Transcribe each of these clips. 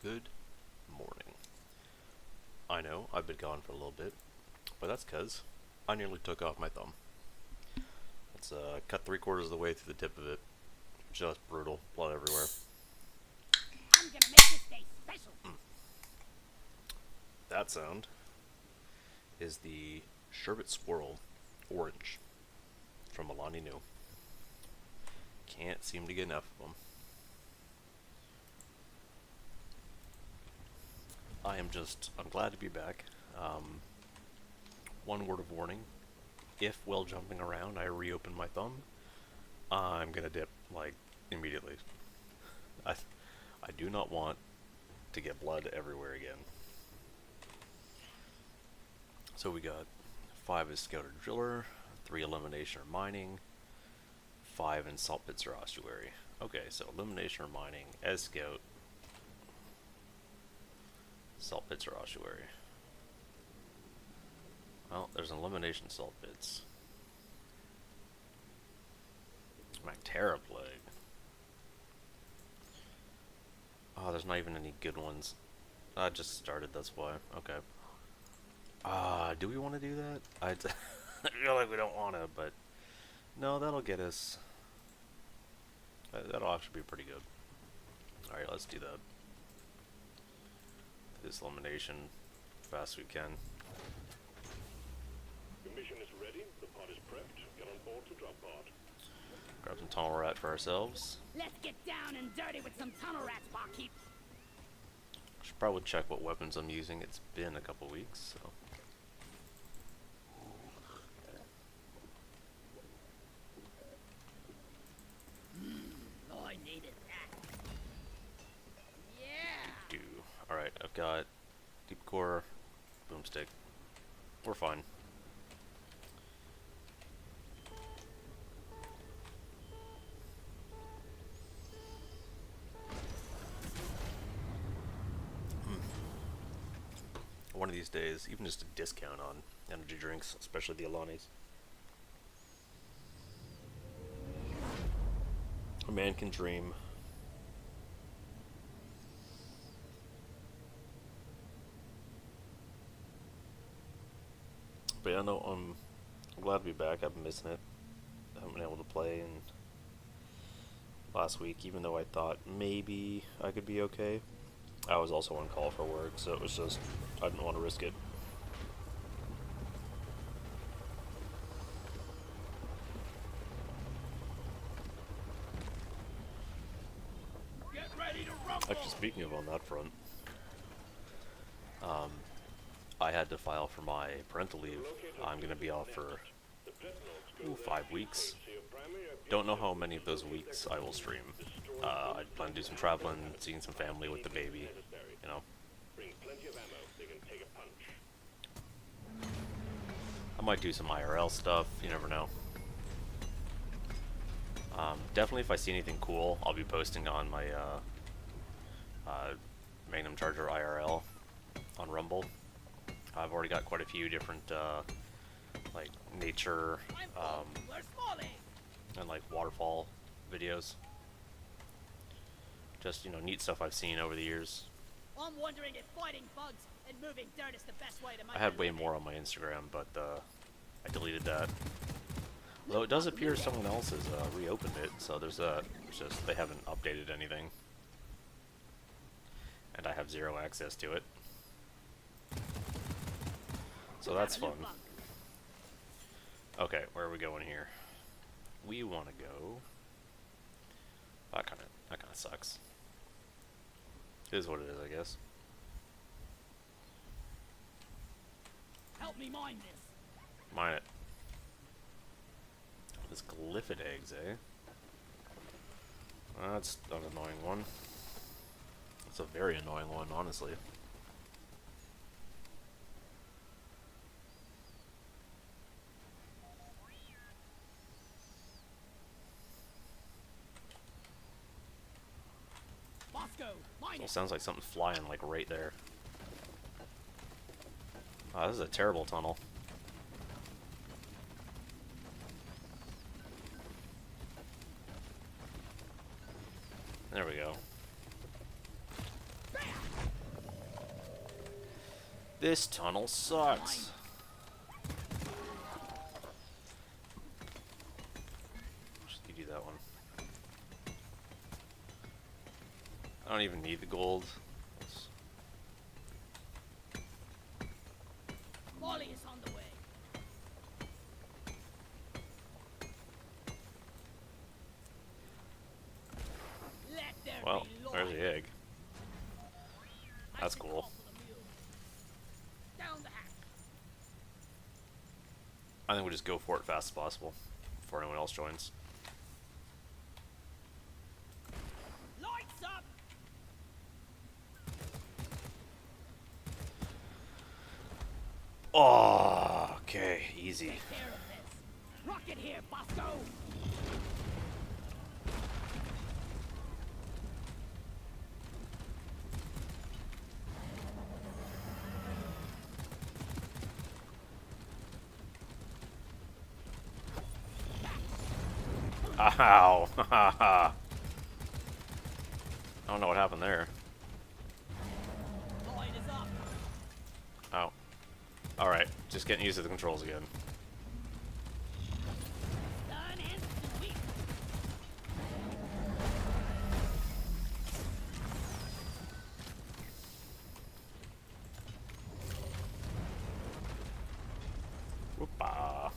Good morning. I know I've been gone for a little bit, but that's because I nearly took off my thumb. It's cut 3/4 of the way through the tip of it. Just brutal. Blood everywhere. I'm gonna make this day special. That sound is the Sherbet Swirl Orange from Alani Nu. Can't seem to get enough of them. I'm glad to be back. One word of warning. If while jumping around I reopen my thumb, I'm gonna dip, like, immediately. I do not want to get blood everywhere again. So we got 5 is Scouter Driller, 3 Elimination or Mining, 5 in Salt Pits or Ossuary. Okay, so Elimination or Mining, as Scout, Salt Pits or Ossuary. Well, there's an Elimination Salt Pits. Mactera Plague. Oh, there's not even any good ones. I just started, that's why. Okay. Do we want to do that? I feel like we don't want to, but no, that'll get us. That'll actually be pretty good. Alright, let's do that. This elimination fast we can. The mission is ready, the pod is prepped. Get on board to drop pod. Grab some tunnel rat for ourselves. Let's get down and dirty with some tunnel rats, barkeep. Should probably check what weapons I'm using. It's been a couple weeks, so. I needed that. Yeah. Alright, I've got deep core, boomstick. We're fine. One of these days, even just a discount on energy drinks, especially the Alani's. A man can dream. But yeah, no, I'm glad to be back. I've been missing it. I haven't been able to play in last week, even though I thought maybe I could be okay. I was also on call for work, so it was just, I didn't want to risk it. Get ready to rumble. Actually, speaking of on that front, I had to file for my parental leave. I'm going to be off for 5 weeks. Don't know how many of those weeks I will stream. I plan to do some traveling, seeing some family with the baby, you know. I might do some IRL stuff, you never know. Definitely if I see anything cool, I'll be posting on my Magnum Charger IRL on Rumble. I've already got quite a few different like nature and like waterfall videos. Just, you know, neat stuff I've seen over the years. I'm wondering if fighting bugs and moving dirt is the best way to make I had way more on my Instagram, but I deleted that. Though it does appear someone else has reopened it, so there's that. It's just they haven't updated anything. And I have 0 access to it. So that's fun. Okay, where are we going here? We want to go. That kind of sucks. It is what it is, I guess. Help me mine this. Mine it. This glyphid eggs, eh? That's an annoying one. It's a very annoying one, honestly. It sounds like something's flying, like, right there. Oh, this is a terrible tunnel. There we go. This tunnel sucks. Just give you that one. I don't even need the gold. Molly is on the way. Let there Well, be there's light. the egg. I That's should cool. call for the mule. Down the hatch. I think we just go for it fast as possible before anyone else joins. Lights up. Oh, okay, easy. Take care of this. Rocket here, Bosco. Ow! I don't know what happened there. Light is up. Oh. Alright, just getting used to the controls again. Done and sweet. Whoopa.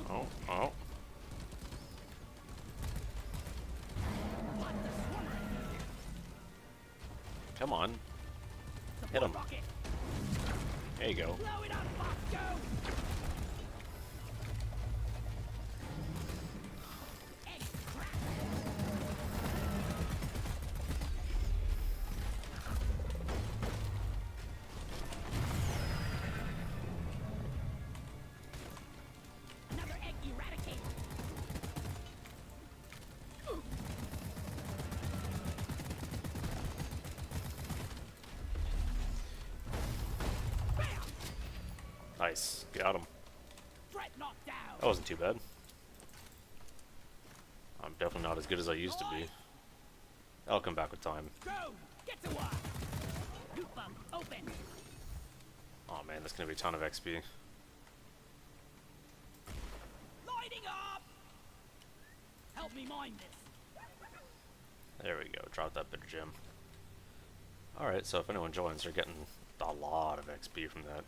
Oh, oh. What the swimmer? Come on. Support Hit him. rocket. There you go. Blow it up, Bosco. Egg crack. Another egg eradicated. Bam! Nice. Got him. Threat knocked down. That wasn't too bad. I'm definitely not as good as I used to be. I'll come back with time. Go! Get to work! Loot bump open! Oh man, that's gonna be a ton of XP. Lighting up! Help me mine this. There we go. Drop that bit of gem. Alright, so if anyone joins, they're getting a lot of XP from that.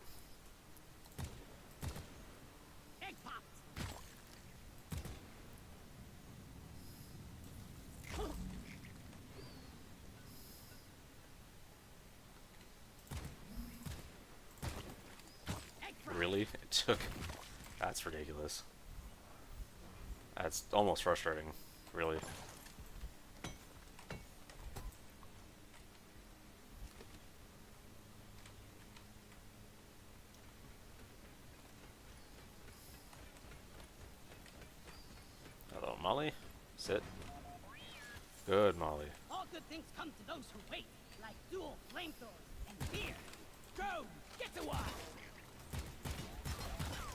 Egg popped! Egg fry. Really? It took... That's ridiculous. That's almost frustrating, really. Hello, Molly. Sit. Good, Molly. All good things come to those who wait, like dual flamethrowers and beer. Go! Get to work!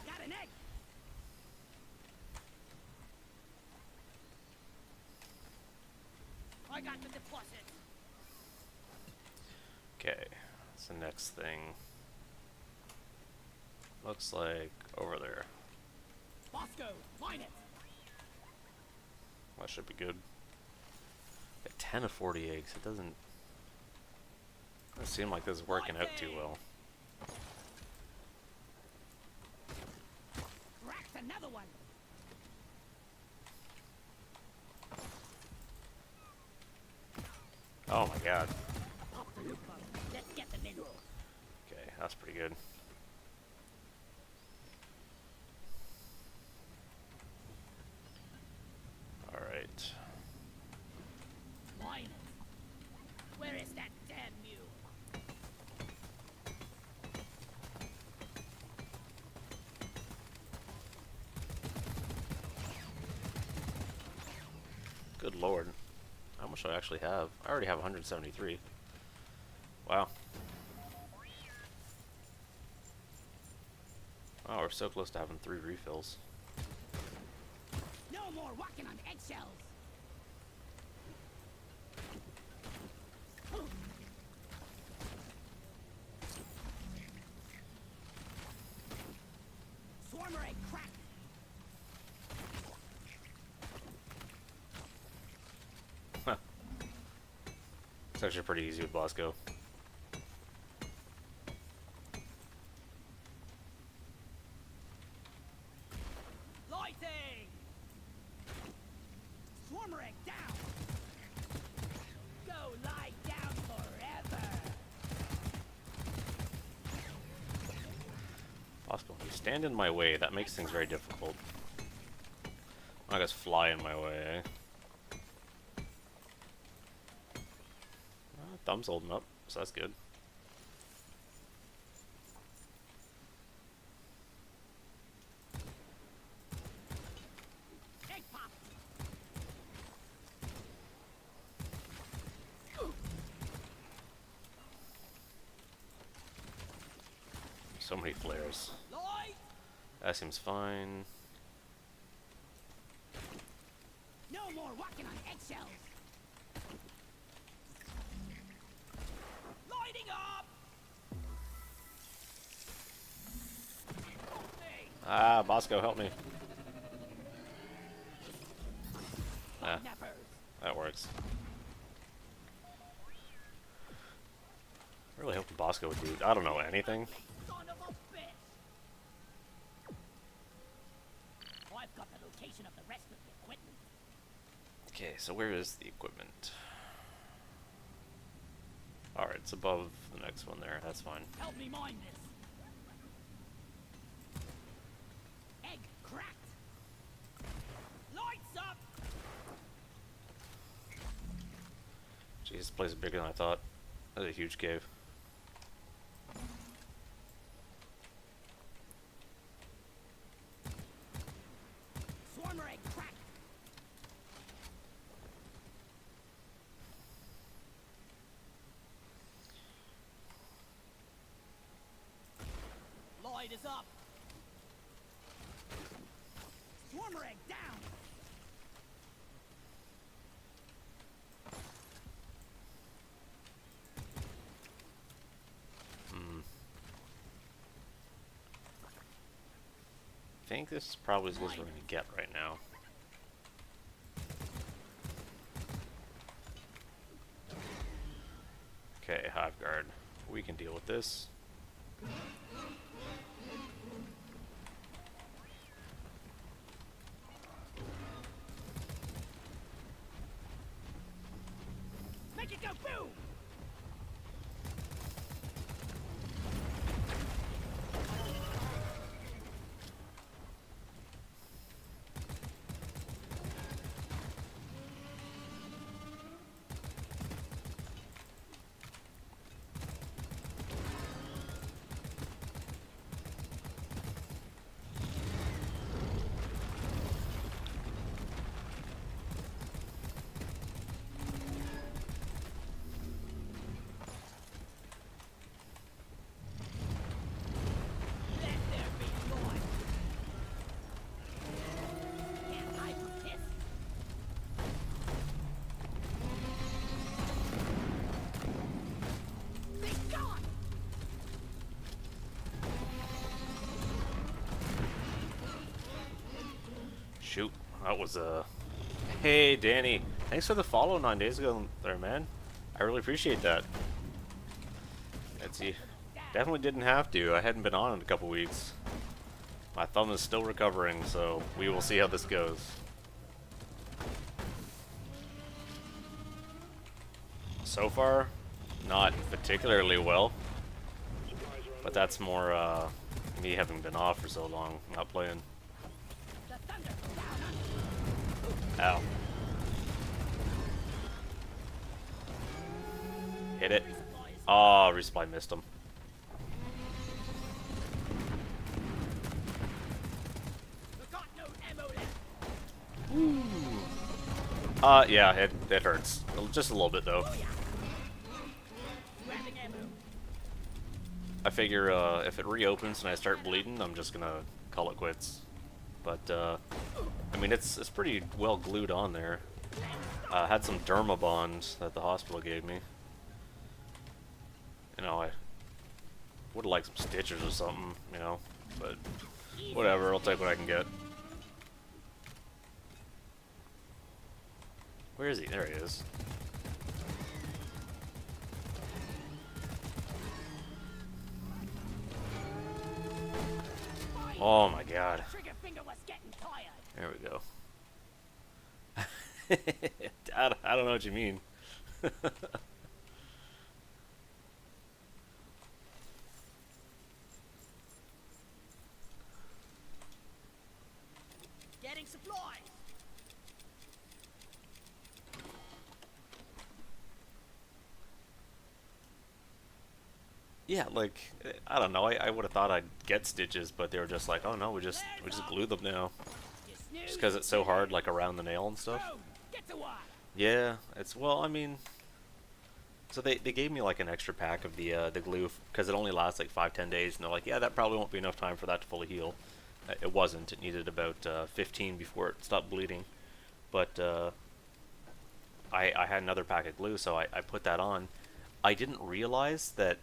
Got an egg! I got the deposit. Okay, that's the next thing. Looks like over there. Bosco, mine it! That should be good. Got 10 of 40 eggs. It doesn't seem like this is working out too well. Cracked another one! Oh my god. Pop the loot bump. Let's get the mineral. Okay, that's pretty good. Alright. Mine it. Where is that damn mule? Good lord. How much do I actually have? I already have 173. Wow. we're so close to having 3 refills. No more walking on eggshells. Swarmer egg crack. It's actually pretty easy with Bosco. Lighting. Swarmer egg down. Go lie down forever. Bosco, you stand in my way. That makes things very difficult. I guess fly in my way, eh? Thumb's holding up, so that's good. Egg pop. So many flares. Light. That seems fine. No more walking on eggshells. Lighting up. Ah, Bosco, help me. Ah, Kidnappers. that works. I really hope Bosco would do, I don't know, anything. Son of a bitch. I've got the location of the rest of the equipment. Okay, so where is the equipment? Alright, it's above the next one there, that's fine. Help me mine this. Egg cracked. Lights up. Jeez, this place is bigger than I thought. That's a huge cave. Swarmer egg cracked. Light is up. Swarmer egg down. I think this is probably as good as we're going to get right now. Okay, Hive Guard. We can deal with this. Make it go boom. Let there be noise. Can't hide from this. Be gone. Shoot, that was Hey, Danny. Thanks for the follow 9 days ago there, man. I really appreciate that. Let's see. Definitely didn't have to. I hadn't been on in a couple weeks. My thumb is still recovering, so we will see how this goes. So far, not particularly well. But that's more me having been off for so long, not playing. The thunder down. Ow. Hit it. Oh, resupply missed him. We got no ammo left. Yeah, it hurts. Just a little bit, though. Oh yeah. Grabbing ammo. I figure if it reopens and I start bleeding, I'm just gonna call it quits. But I mean, it's pretty well glued on there. Had some dermabond that the hospital gave me. You know, I would have liked some stitches or something, you know, but whatever, I'll take what I can get. Where is he? There he is. Oh my god. Trigger finger was getting tired. There we go. I don't know what you mean. Getting supplies. Yeah, like, I don't know, I would have thought I'd get stitches, but they were just like, oh no, we just glue them now. You snooze, Just because it's so hard, like, around the nail and stuff. Go, get to work. Yeah, it's, well, I mean, so they gave me like an extra pack of the glue, because it only lasts like 5-10 days, and they're like, yeah, that probably won't be enough time for that to fully heal. It wasn't, it needed about 15 before it stopped bleeding, but I had another pack of glue, so I put that on. I didn't realize that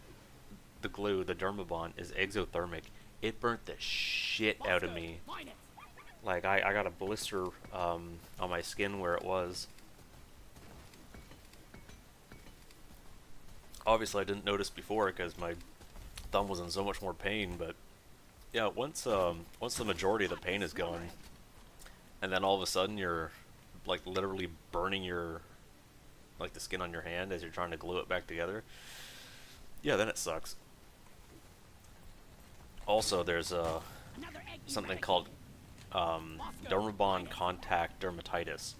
the glue, the dermabond, is exothermic. It burnt the shit out of me. Mine it. Like, I got a blister on my skin where it was. Obviously, I didn't notice before because my thumb was in so much more pain, but yeah, once the majority of the pain is gone, and then all of a sudden you're like literally burning your like the skin on your hand as you're trying to glue it back together. Yeah, then it sucks. Also, there's Another egg something eradicated. called dermabond contact dermatitis.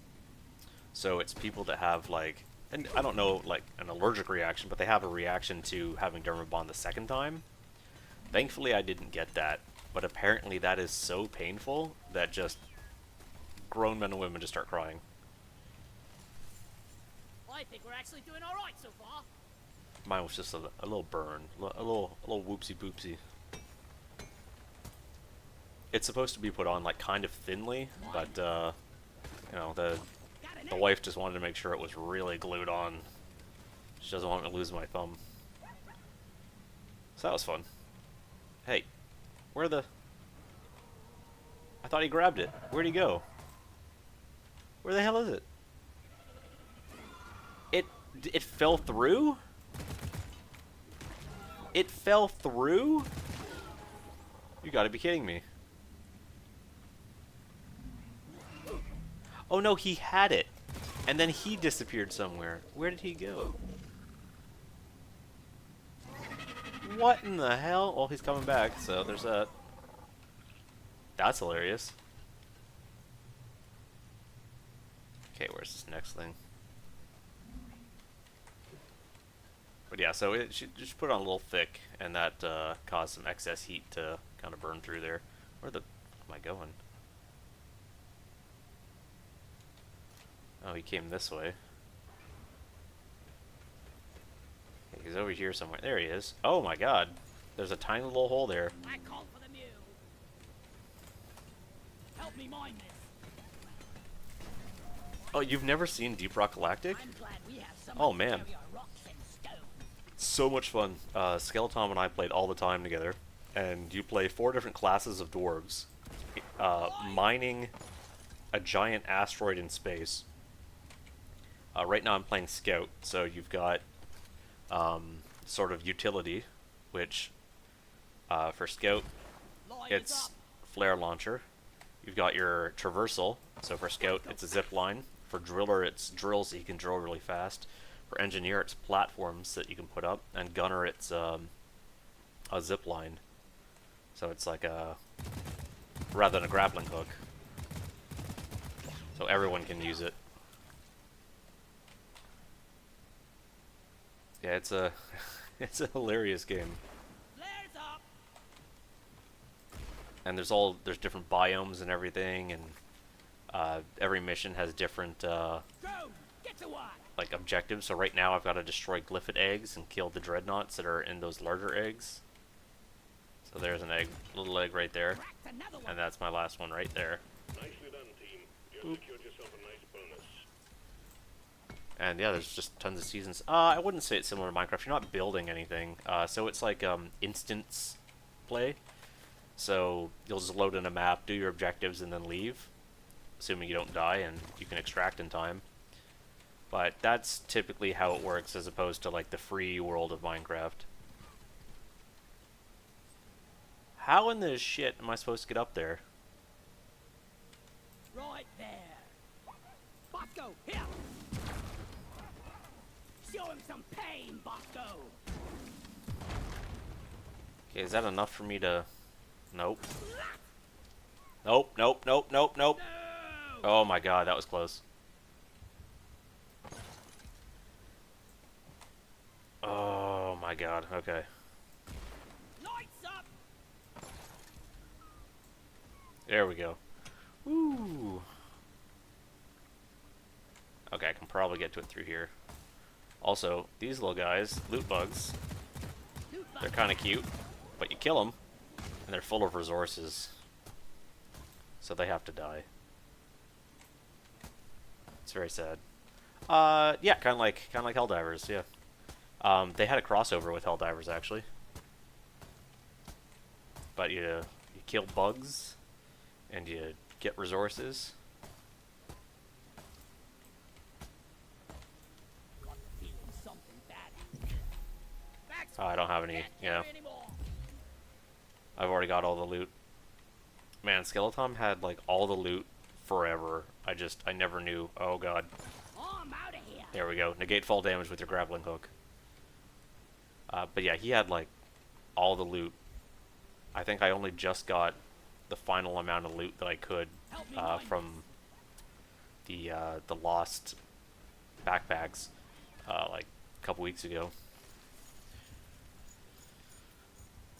So it's people that have like, and I don't know, like an allergic reaction, but they have a reaction to having dermabond the second time. Thankfully, I didn't get that, but apparently that is so painful that just grown men and women just start crying. I think we're actually doing all right so far. Mine was just a little burn, a little whoopsie boopsie. It's supposed to be put on like kind of thinly, but you know, the wife just wanted to make sure it was really glued on. She doesn't want me to lose my thumb. So that was fun. Hey, where the... I thought he grabbed it. Where'd he go? Where the hell is it? It fell through? It fell through? You gotta be kidding me. Oh no, he had it. And then he disappeared somewhere. Where did he go? What in the hell? Well, he's coming back, so there's that. That's hilarious. Okay, where's this next thing? But yeah, so it should just put it on a little thick, and that caused some excess heat to kind of burn through there. Where the am I going? Oh, he came this way. Okay, he's over here somewhere. There he is. Oh my god. There's a tiny little hole there. I called for the mule. Help me mine this. Oh, you've never seen Deep Rock Galactic? I'm glad we have some Oh, man. rocks and stone. So much fun. Skeleton and I played all the time together. And you play 4 different classes of dwarves. Mining a giant asteroid in space. Right now I'm playing Scout, so you've got sort of utility, which for Scout Line it's it up. flare launcher. You've got your traversal, so for Scout it's a zip line. For Driller it's drills that you can drill really fast. For Engineer it's platforms that you can put up, and Gunner it's a zip line. So it's like a rather than a grappling hook. So everyone can use it. Yeah, it's a it's a hilarious game. Flares up. And there's different biomes and everything, and every mission has different Go. Get to work. like objectives. So right now I've got to destroy glyphid eggs and kill the dreadnoughts that are in those larger eggs. So there's an egg, little egg right there, Cracked another one. and that's my last one right there. Nicely done, team. You secured yourself a nice bonus. And yeah, there's just tons of seasons. I wouldn't say it's similar to Minecraft. You're not building anything. So it's like instance play. So you'll just load in a map, do your objectives, and then leave, assuming you don't die and you can extract in time. But that's typically how it works, as opposed to like the free world of Minecraft. How in the shit am I supposed to get up there? Right there. Bosco, here. Show him some pain, Bosco. Okay, is that enough for me to... Nope. Nope, nope, nope, nope, nope. No. Oh my god, that was close. Oh my god, okay. Lights up. There we go. Woo! Okay, I can probably get to it through here. Also, these little guys, loot bugs, Loot they're bug. kind of cute, but you kill them, and they're full of resources. So they have to die. It's very sad. Yeah, kind of like Helldivers, yeah. They had a crossover with Helldivers, actually. But you kill bugs, and you get resources. Feeling something bad happening. Max, Oh, I don't have any, can't yeah. carry anymore. I've already got all the loot. Man, Skeleton had like all the loot forever. I never knew. Oh god. Oh, I'm out of here. There we go. Negate fall damage with your grappling hook. But yeah, he had like all the loot. I think I only just got the final amount of loot that I could Help me find from the lost backpacks like a couple weeks ago.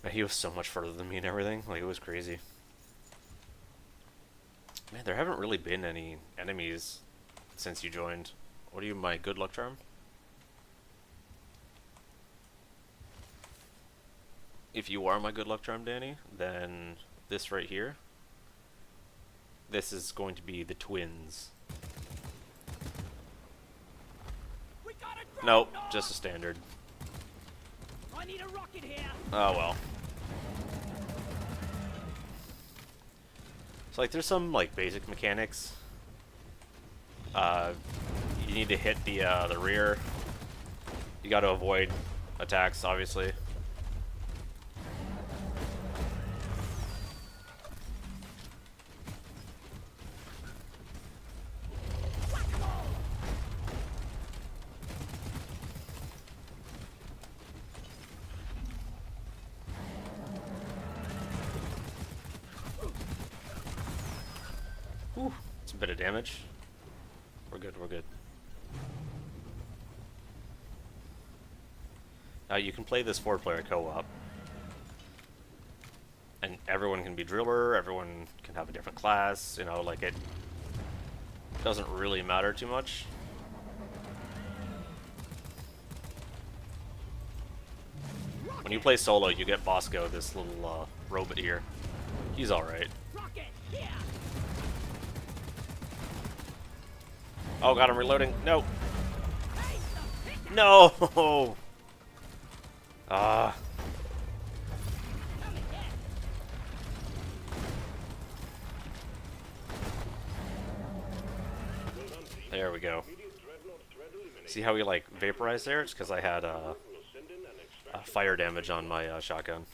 Man, he was so much further than me and everything. Like, it was crazy. Man, there haven't really been any enemies since you joined. What are you, my good luck charm? If you are my good luck charm, Danny, then this right here, this is going to be the twins. We got a Nope, drone! just a standard. I need a rocket here. Oh well. So like, there's some like basic mechanics. You need to hit the rear. You got to avoid attacks, obviously. Whew, it's a bit of damage. We're good, we're good. Now you can play this 4-player co-op. And everyone can be driller, everyone can have a different class, you know, like it doesn't really matter too much. When you play solo, you get Bosco, this little robot here. He's alright. Rocket here. Oh god, I'm reloading. No! Hey, the pick No! Ah. coming in. Well done, team. There we go. Immediate dreadnought threat eliminated. See how he like vaporized there? It's because I had We'll send in an extract. fire damage on my shotgun.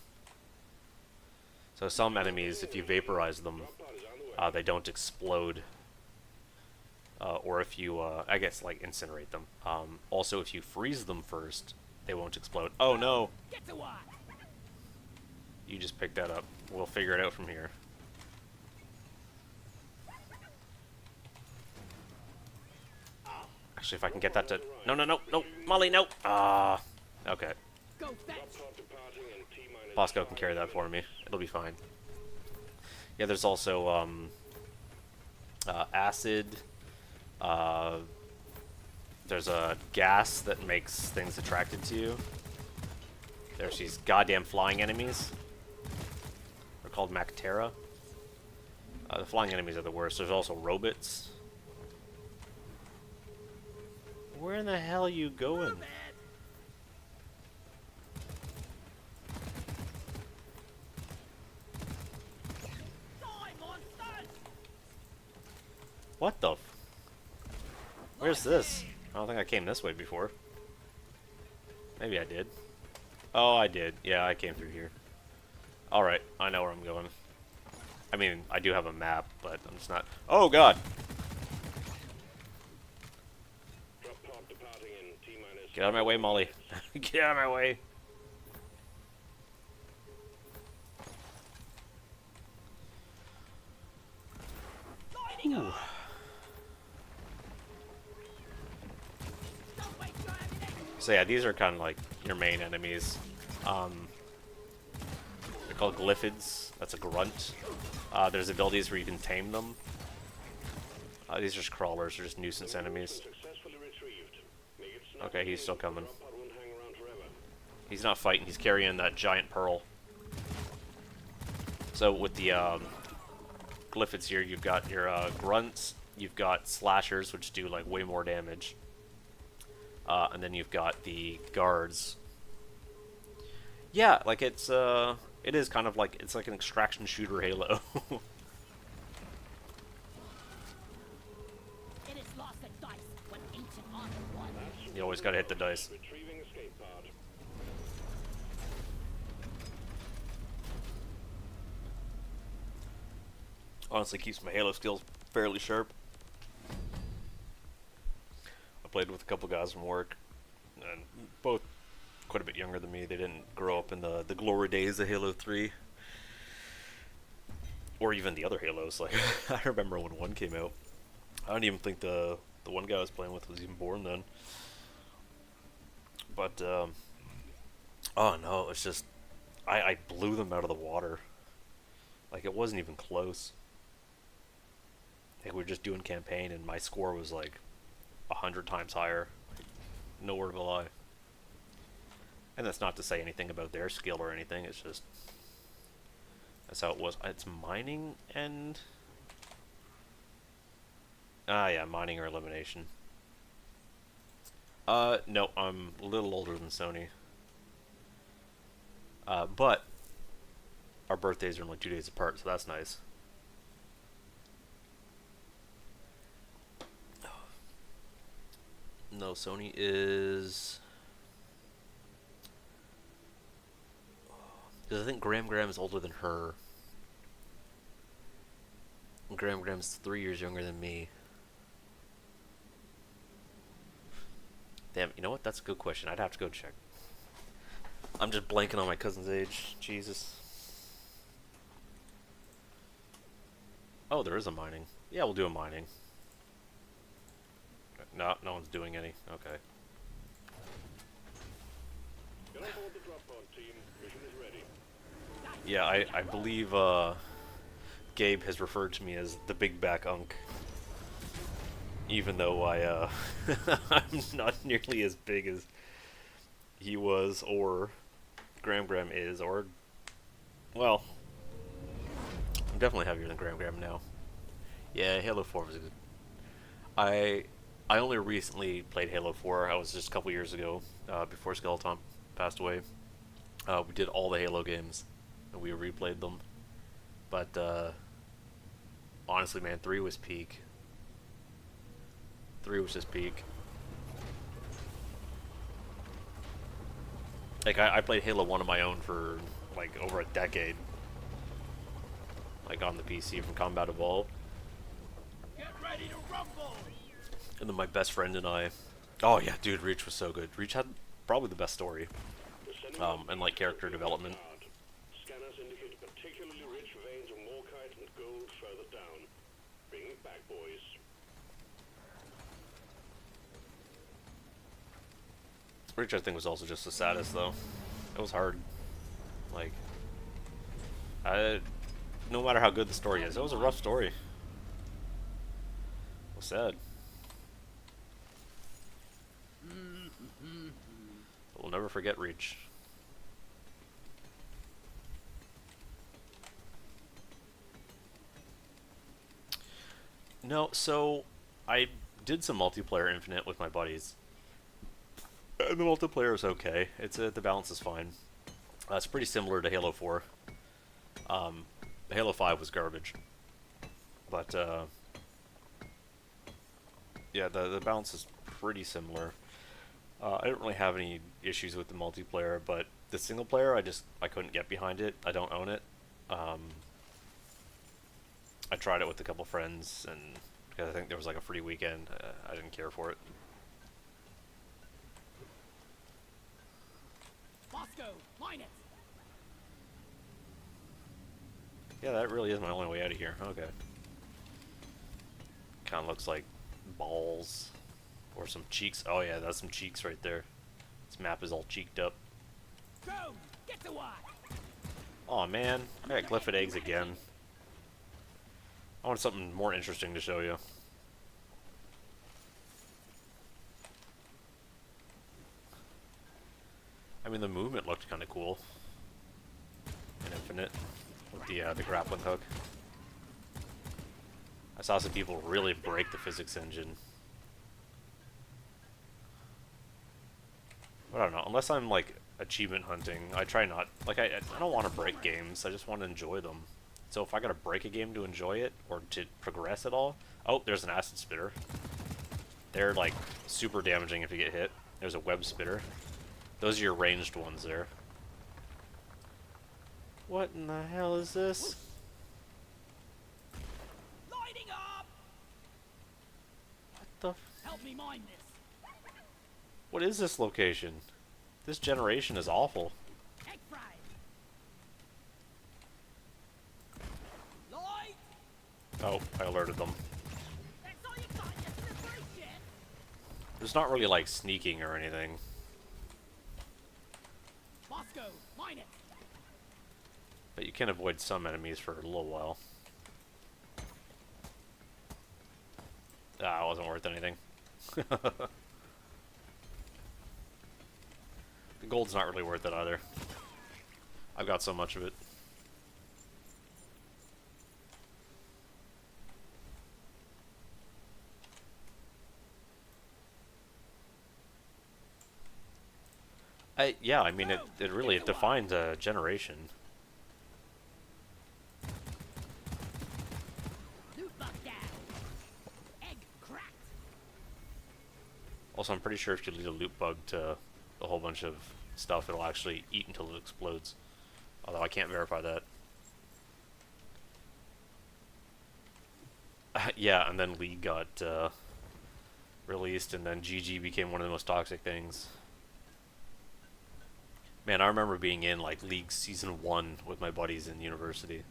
So some enemies, if you vaporize them, Pod is on the way. they don't explode. Or if you, I guess, like, incinerate them. Also, if you freeze them first, they won't explode. Oh no! Get to work. You just picked that up. We'll figure it out from here. Actually, if I can get that to... No, no, no, no! Molly, no! Ah, okay. Go fetch. Pod departing in T-minus Bosco can carry that for me. It'll be fine. Yeah, there's also, acid. There's a gas that makes things attracted to you. There's these goddamn flying enemies. called Mactera. The flying enemies are the worst. There's also robots. Where in the hell are you going? Move it. Die, monsters! What the f... Where's this? I don't think I came this way before. Maybe I did. Oh, I did. Yeah, I came through here. Alright, I know where I'm going. I mean, I do have a map, but I'm just not... Oh, God! Drop pod departing in T-minus... Get out of my way, Molly. Get out of my way. Lighting Ooh. up! Don't waste your ammunition! So yeah, these are kind of like your main enemies. They're called glyphids. That's a grunt. There's abilities where you can tame them. These are just crawlers. They're just nuisance enemies. Successfully retrieved. Make it snap Okay, he's still coming. drop pod won't hang around forever. He's not fighting. He's carrying that giant pearl. So with the glyphids here, you've got your grunts. You've got slashers, which do like way more damage. And then you've got the guards. Yeah, like it is kind of like, it's like an extraction shooter Halo. It is lost at dice when ancient armor won. You always gotta hit the dice. Retrieving escape pod. Honestly, keeps my Halo skills fairly sharp. I played with a couple guys from work, and both quite a bit younger than me. They didn't grow up in the glory days of Halo 3. Or even the other Halos. Like, I remember when 1 came out. I don't even think the one guy I was playing with was even born then. But, oh no, it's just, I blew them out of the water. Like, it wasn't even close. Like, we were just doing campaign, and my score was like 100 times higher. No word of a lie. And that's not to say anything about their skill or anything, it's just, that's how it was. It's mining and... Ah, yeah, mining or elimination. No, I'm a little older than Sony. But our birthdays are only 2 days apart, so that's nice. No, Sony is... Because I think Graham is older than her. And Graham's 3 years younger than me. Damn, you know what? That's a good question. I'd have to go check. I'm just blanking on my cousin's age. Jesus. Oh, there is a mining. Yeah, we'll do a mining. No, no one's doing any. Okay. Get on board the drop pod, team. Mission is ready. Yeah, I believe Gabe has referred to me as the big back unk. Even though I'm not nearly as big as he was, or Graham is, or, well, I'm definitely heavier than Graham now. Yeah, Halo 4 was good. I only recently played Halo 4. I was just a couple years ago, before Skeleton passed away. We did all the Halo games, and we replayed them. But, honestly, man, 3 was peak. 3 was just peak. Like, I played Halo 1 on my own for, like, over a decade. Like, on the PC from Combat Evolved. Get ready to rumble! And then my best friend and I... Oh, yeah, dude, Reach was so good. Reach had probably the best story. And, like, character development. Scanners indicate particularly rich veins of morkite and gold further down. Bring it back, boys. Reach, I think, was also just the saddest, though. It was hard. Like, no matter how good the story is, it was a rough story. It was sad. But we'll never forget Reach. No, so I did some multiplayer Infinite with my buddies. The multiplayer is okay. The balance is fine. It's pretty similar to Halo 4. Um, Halo 5 was garbage, but yeah, the balance is pretty similar. I didn't really have any issues with the multiplayer, but the single player, I couldn't get behind it. I don't own it. Um, I tried it with a couple friends, and because I think there was like a free weekend, I didn't care for it. Bosco, mine it. Yeah, that really is my only way out of here. Okay. Kind of looks like balls or some cheeks. Oh yeah, that's some cheeks right there. This map is all cheeked up. Go, get to work. Oh man, I got glyphid eggs again. I want something more interesting to show you. I mean, the movement looked kind of cool in Infinite with the grappling hook. I saw some people really break the physics engine. But I don't know, unless I'm like achievement hunting, I try not, like I don't want to break games, I just want to enjoy them. So if I gotta break a game to enjoy it, or to progress at all, oh, there's an acid spitter. They're like super damaging if you get hit. There's a web spitter. Those are your ranged ones there. What in the hell is this? Lighting up. What the Help me mine this. what is this location? This generation is awful. Egg fry. Light. Oh, I alerted them. That's all you got. Just in the first shit. There's not really like sneaking or anything. Bosco, mine it. But you can avoid some enemies for a little while. Ah, it wasn't worth anything. The gold's not really worth it either. I've got so much of it. Yeah, I mean, it really, it defines a generation. Loot bug down. Egg cracked. Also, I'm pretty sure if you lead a loot bug to a whole bunch of stuff, it'll actually eat until it explodes. Although I can't verify that. Yeah, and then League got released, and then GG became one of the most toxic things. Man, I remember being in like League Season 1 with my buddies in university.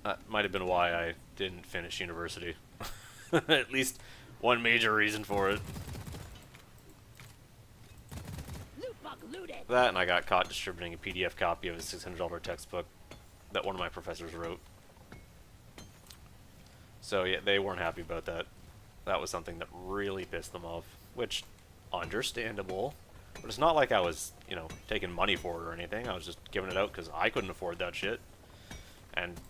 That might have been why I didn't finish university. At least one major reason for it. Loot bug looted. That, and I got caught distributing a PDF copy of a $600 textbook that one of my professors wrote. So yeah, they weren't happy about that. That was something that really pissed them off, which, understandable. But it's not like I was, you know, taking money for it or anything. I was just giving it out because I couldn't afford that shit. And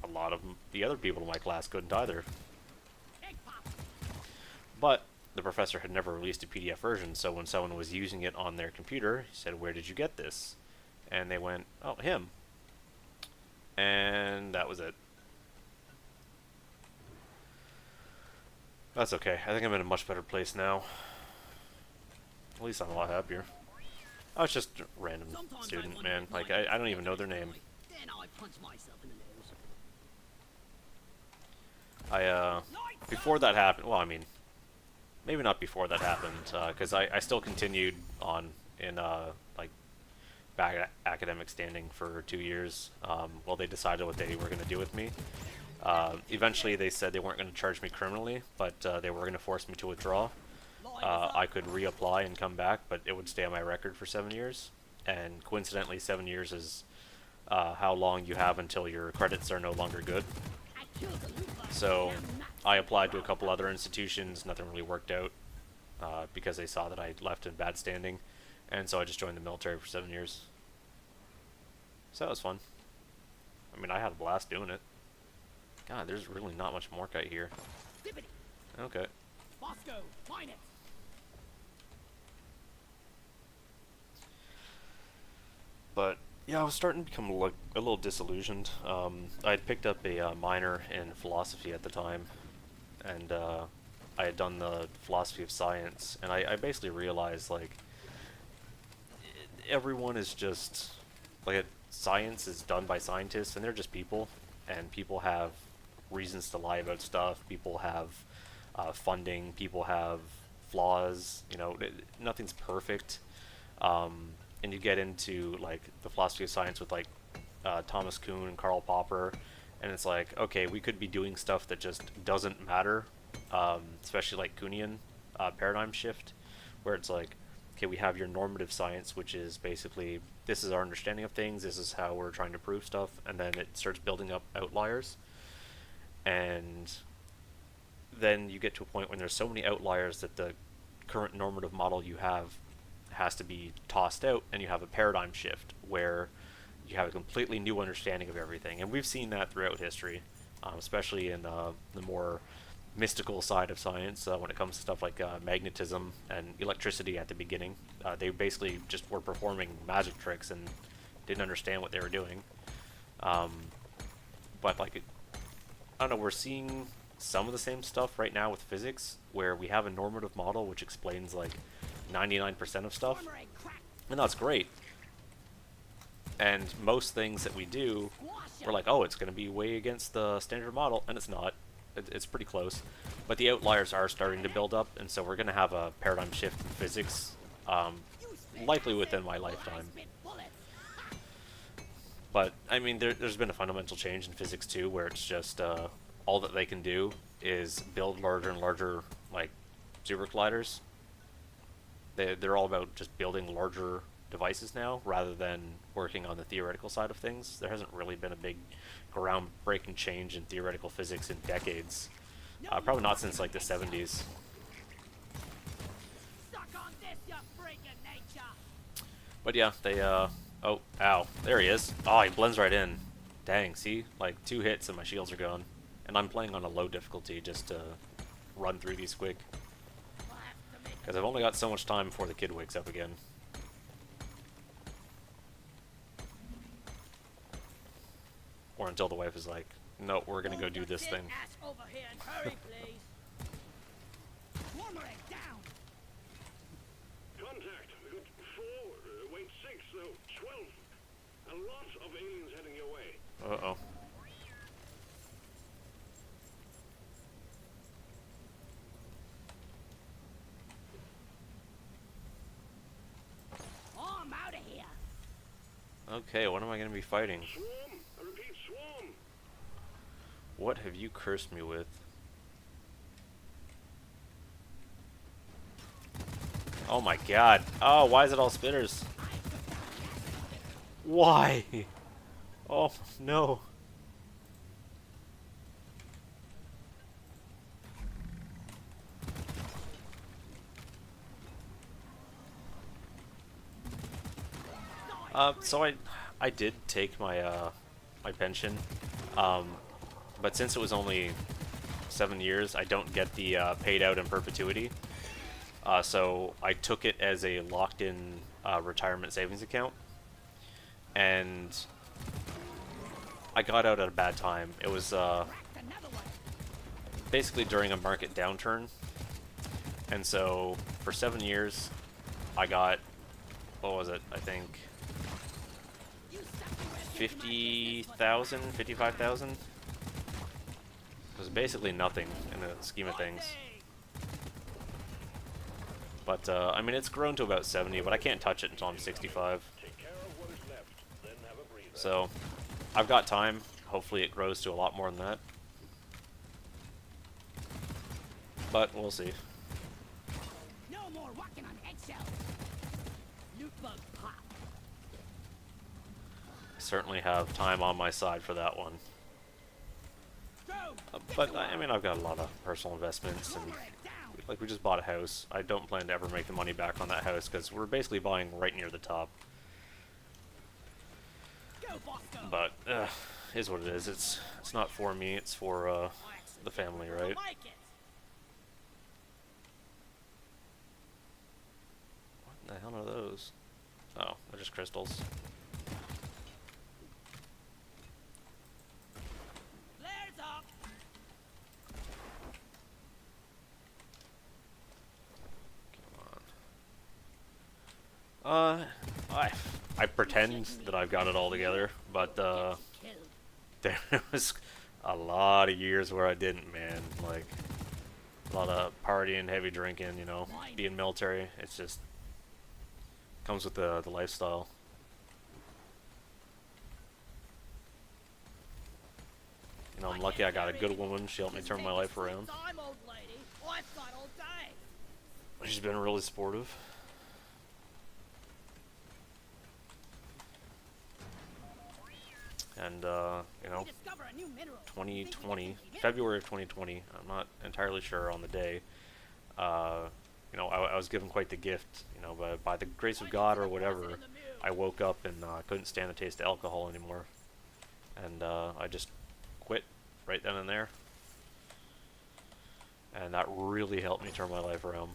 a lot of the other people in my class couldn't either. Egg pop. But the professor had never released a PDF version, so when someone was using it on their computer, he said, "Where did you get this?" And they went, "Oh, him." And that was it. That's okay. I think I'm in a much better place now. At least I'm a lot happier. I was just a random Sometimes student, I man. wonder if Like, mine I don't even know their name. Then I punch myself in the nose. Before that happened, well, I mean, maybe not before that happened, because I still continued on in, like, back academic standing for 2 years, while they decided what they were going to do with me. Eventually, they said they weren't going to charge me criminally, but they were going to force me to withdraw. I could reapply and come back, but it would stay on my record for 7 years. And coincidentally, 7 years is how long you have until your credits are no longer good. I killed the loot bug. So and I'm not I applied to a couple other institutions. Nothing really worked out because they saw that I left in bad standing. And so I just joined the military for 7 years. So that was fun. I mean, I had a blast doing it. God, there's really not much morkite here. Zippity. Okay. Bosco, mine it. But yeah, I was starting to become like a little disillusioned. I'd picked up a minor in philosophy at the time, and I had done the philosophy of science, and I basically realized like everyone is just like science is done by scientists, and they're just people, and people have reasons to lie about stuff. People have funding. People have flaws. You know, nothing's perfect. And you get into like the philosophy of science with like Thomas Kuhn and Karl Popper, and it's like, okay, we could be doing stuff that just doesn't matter, especially like Kuhnian paradigm shift, where it's like, okay, we have your normative science, which is basically this is our understanding of things, this is how we're trying to prove stuff, and then it starts building up outliers, and then you get to a point when there's so many outliers that the current normative model you have has to be tossed out, and you have a paradigm shift where you have a completely new understanding of everything. And we've seen that throughout history, especially in the more mystical side of science when it comes to stuff like magnetism and electricity at the beginning. They basically just were performing magic tricks and didn't understand what they were doing. But like, I don't know, we're seeing some of the same stuff right now with physics, where we have a normative model which explains like 99% of stuff, Armor and crack. and that's great. And most things that we do, Squash 'em. we're like, oh, it's going to be way against the standard model, and it's not. It's pretty close. But the outliers are starting to build up, and so we're going to have a paradigm shift in physics, You spit likely acid, within my while I lifetime. spit bullets. But, I mean, there's been a fundamental change in physics, too, where it's just all that they can do is build larger and larger, like, super colliders. They're all about just building larger devices now, rather than working on the theoretical side of things. There hasn't really been a big groundbreaking change in theoretical physics in decades. Probably not since, like, the 70s. Suck on this, you freak of nature. But yeah, they, oh, ow, there he is. Oh, he blends right in. Dang, see? Like, 2 hits and my shields are gone. And I'm playing on a low difficulty just to run through these quick. We'll have to make Because I've only got so much time before the kid wakes up again. Or until the wife is like, no, we're gonna go Move do your this tin thing. ass over here and hurry, please. Warmer it down. Contact. We got 4, wait, 6, no, 12. A lot of aliens heading your way. Uh-oh. Oh, I'm out of here. Okay, what am I gonna be fighting? Swarm. I repeat, swarm. What have you cursed me with? Oh my god. Oh, why is it all spitters? Why? Oh, no. So I did take my my pension, but since it was only 7 years, I don't get the paid out in perpetuity. So I took it as a locked-in retirement savings account, and I got out at a bad time. It was Cracked another one. basically during a market downturn, and so for 7 years, I got, what was it? I think You suck your ass into my 50,000, 55,000. It was basically nothing in the scheme of things. But, I mean, it's grown to about 70, but I can't touch it until I'm 65. Take care of what is left, then have a breather. So, I've got time. Hopefully it grows to a lot more than that. But, we'll see. No more walking on eggshells. Loot bug pop. I certainly have time on my side for that one. Go. But, I mean, I've got a lot of personal investments, and Warmer it down. like, we just bought a house. I don't plan to ever make the money back on that house, because we're basically buying right near the top. Go, Bosco. But, is what it is. It's not for me. It's for the family, right? Like it. What the hell are those? Oh, they're just crystals. Flares up. Come on. I pretend that I've got it all together, but Kill. there was a lot of years where I didn't, man. Like a lot of partying, heavy drinking, you know, being military. It's just comes with the lifestyle. You know, I'm lucky I got a good woman. She helped me turn my life around. Time, old lady. I've got all day. She's been really supportive. And, you know, We discover a new mineral. 2020, February of 2020, I'm not entirely sure on the day, you know, I was given quite the gift, you know, by the grace of God or whatever, I woke up and couldn't stand the taste of alcohol anymore. And I just quit right then and there. And that really helped me turn my life around.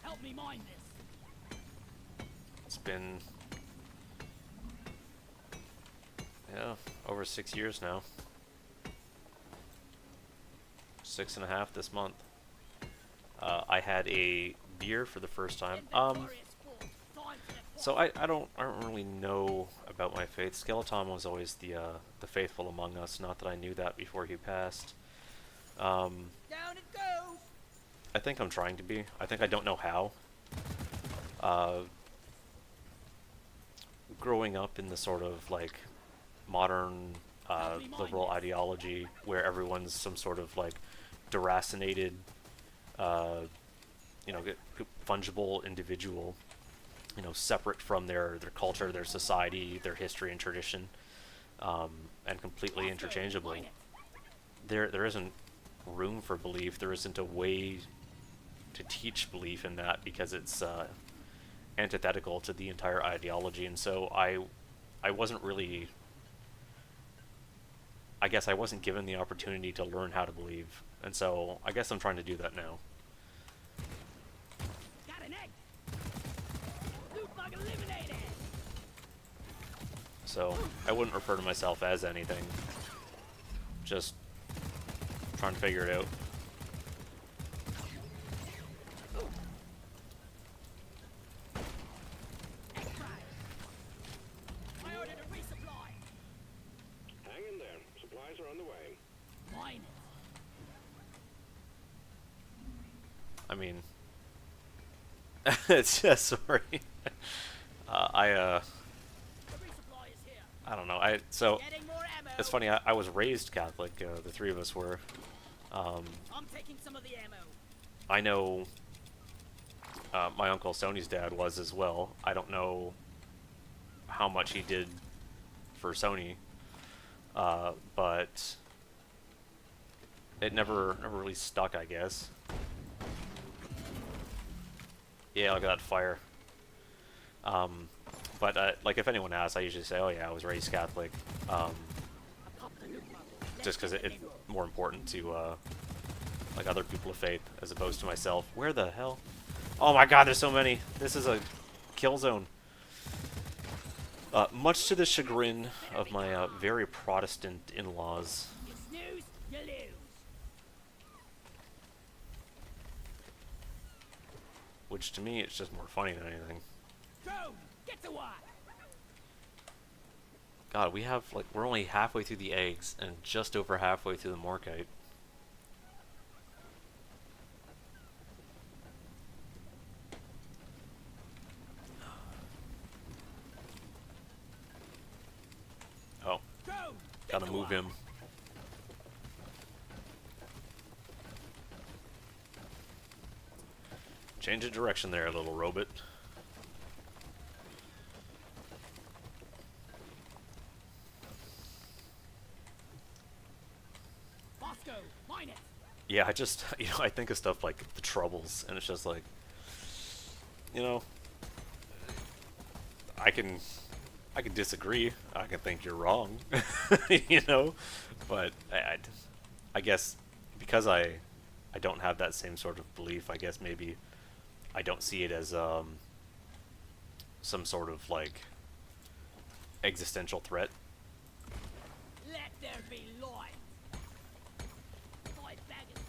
Help me mine this. It's been, yeah, over 6 years now. 6.5 this month. I had a beer for the first time. So I don't really know about my faith. Skeleton was always the faithful among us. Not that I knew that before he passed. Down it goes. I think I'm trying to be. I think I don't know how. Growing up in the sort of like modern liberal ideology where everyone's some sort of like deracinated, you know, fungible individual, you know, separate from their culture, their society, their history and tradition, and completely interchangeable. There isn't room for belief. There isn't a way to teach belief in that because it's antithetical to the entire ideology. And so I wasn't really, I guess I wasn't given the opportunity to learn how to believe. And so I guess I'm trying to do that now. Got an egg. Loot bug eliminated. So I wouldn't refer to myself as anything. Just trying to figure it out. I ordered a resupply. Hang in there. Supplies are on the way. Mine it. I mean, it's just sorry. The resupply is here. I don't know. So Getting more ammo. it's funny. I was raised Catholic. The three of us were. I'm taking some of the ammo. I know my uncle Sony's dad was as well. I don't know how much he did for Sony, but it never really stuck, I guess. Yeah, look at that fire. But like, if anyone asks, I usually say, "Oh yeah, I was raised Catholic," just because it's more important to like other people of faith as opposed to myself. Where the hell? Oh my God, there's so many. This is a kill zone. Much to the chagrin of my very Protestant in-laws. You snooze, you lose. Which to me, it's just more funny than anything. Drone, get to work. God, we have, like, we're only halfway through the eggs and just over halfway through the Morkite. Oh, Drone, gotta move him. Change of direction there, little robot. Bosco, mine it. Yeah, I just, you know, I think of stuff like the Troubles, and it's just like, you know, I can I could disagree. I can think you're wrong, you know, but I guess because I don't have that same sort of belief. I guess maybe I don't see it as some sort of like existential threat. Let there be light. Five baggers.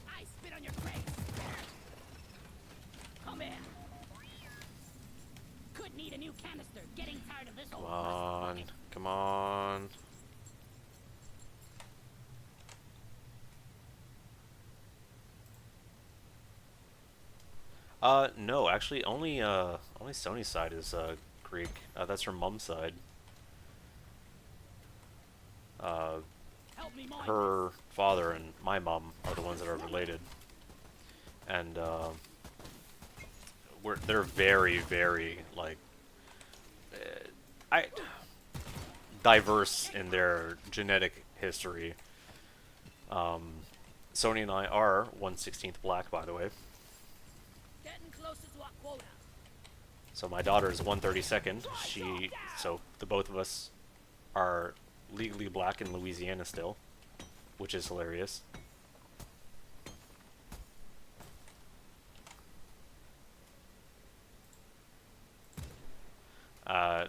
I spit on your face. Come here. Could need a new canister. Getting tired of this Come old on, bucket. come on. No, actually, only Sony's side is Greek. That's her mom's side. Help me mind Her father and my mom are the ones that are related, and they're very, very like I diverse in their genetic history. Sony and I are 1/16th black, by the way. Getting closer to our quota. So my daughter is 1/32nd. So the both of us are legally black in Louisiana still, which is hilarious.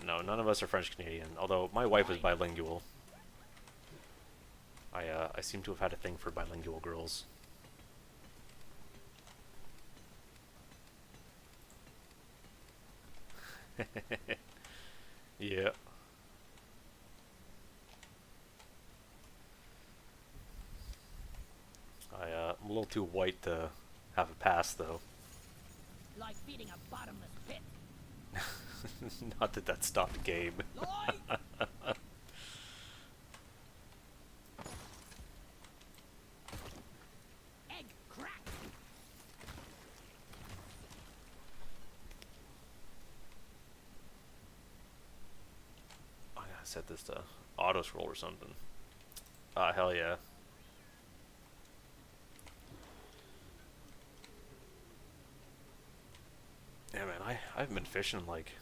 No, none of us are French Canadian. Although my wife is bilingual. I seem to have had a thing for bilingual girls. Yeah. I'm a little too white to have a pass, though. Like feeding a bottomless pit. Not that that stopped Gabe. Light. Egg crack. I gotta set this to auto scroll or something. Hell yeah. Yeah, man, I haven't been fishing in like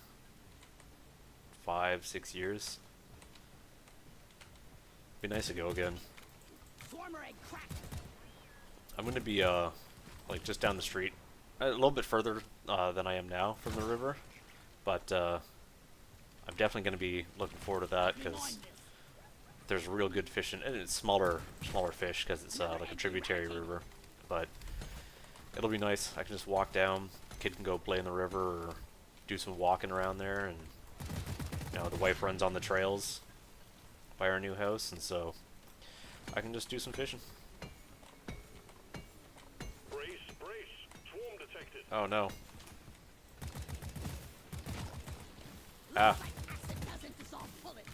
5, 6 years. Be nice to go again. Swarmer egg crack. I'm gonna be like just down the street, a little bit further than I am now from the river, but I'm definitely gonna be looking forward to that because there's real good fishing, and it's smaller fish because it's like a tributary river, but it'll be nice. I can just walk down. Kid can go play in the river or do some walking around there, and you know the wife runs on the trails by our new house, and so I can just do some fishing. Brace, brace. Swarm detected. Oh no. Ah. Like acid doesn't dissolve bullets.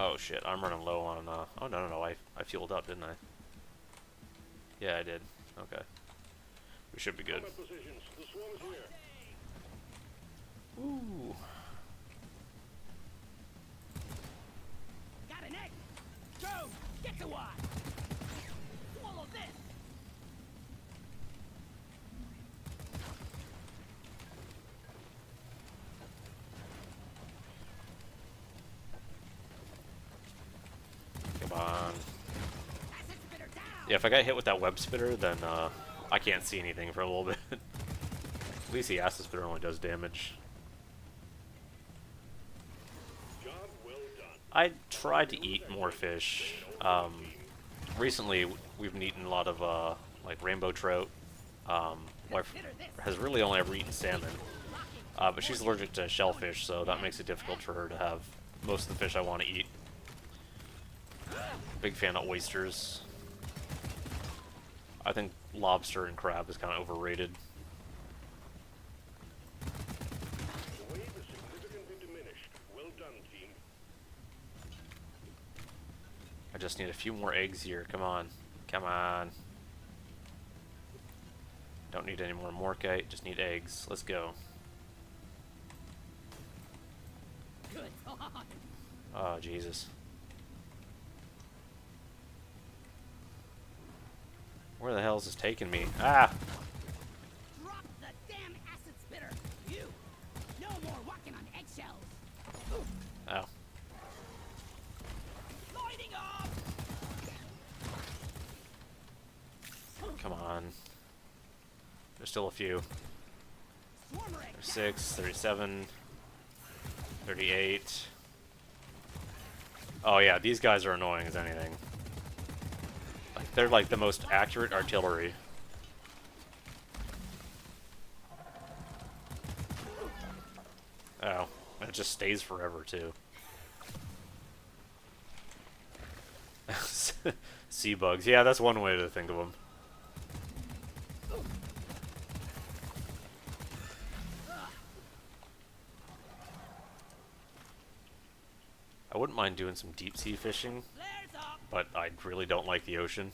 Oh shit, I'm running low on, oh no, I fueled up, didn't I? Yeah, I did. Okay. We should be good. Combat positions. The swarm is here. Ooh. Got an egg. Joe, get to one. Swallow this. Come on. Acid spitter down. Yeah, if I got hit with that web spitter, then, I can't see anything for a little bit. At least the acid spitter only does damage. Job well done. I tried to eat more fish. Recently, we've been eating a lot of, like, rainbow trout. Wife has really only ever eaten salmon. But she's allergic to shellfish, so that makes it difficult for her to have most of the fish I want to eat. Big fan of oysters. I think lobster and crab is kind of overrated. The wave is significantly diminished. Well done, team. I just need a few more eggs here. Come on. Come on. Don't need any more morkite, just need eggs. Let's go. Good. Oh, Jesus. Where the hell is this taking me? Ah! Drop the damn acid spitter. You. No more walking on eggshells. Oh. Lighting up. Come on. There's still a few. Swarmer egg. 36, 37, 38. Oh yeah, these guys are annoying as anything. Like, they're like the most accurate artillery. Oh, and it just stays forever too. Sea bugs. Yeah, that's one way to think of them. I wouldn't mind doing some deep sea fishing, Flares up. but I really don't like the ocean.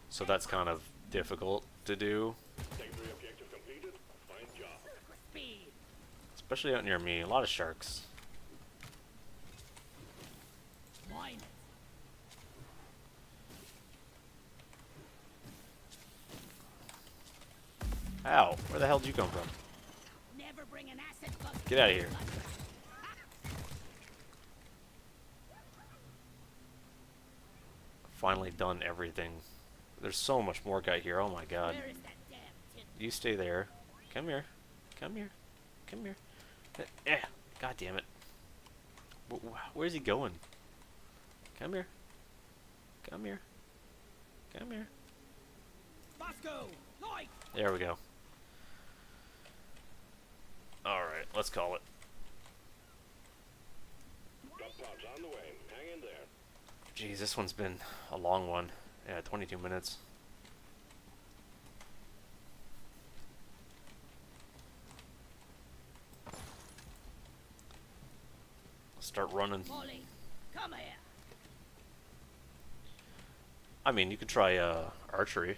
So that's kind of difficult to do, Secondary objective completed. Fine job. Super speed. especially out near me. A lot of sharks. Mine it. Ow, where the hell did you come from? Never bring an acid bug. Get out of here. Finally done everything. There's so much more guy here. Oh my god. Where is that damn tin? You stay there. Come here. Come here. Come here. God damn it. Where's he going? Come here. Come here. Come here. Bosco. Light. There we go. Alright, let's call it. Drop pods on the way. Hang in there. Jeez, this one's been a long one. Yeah, 22 minutes. Let's start running. Molly. Come here. I mean, you could try archery.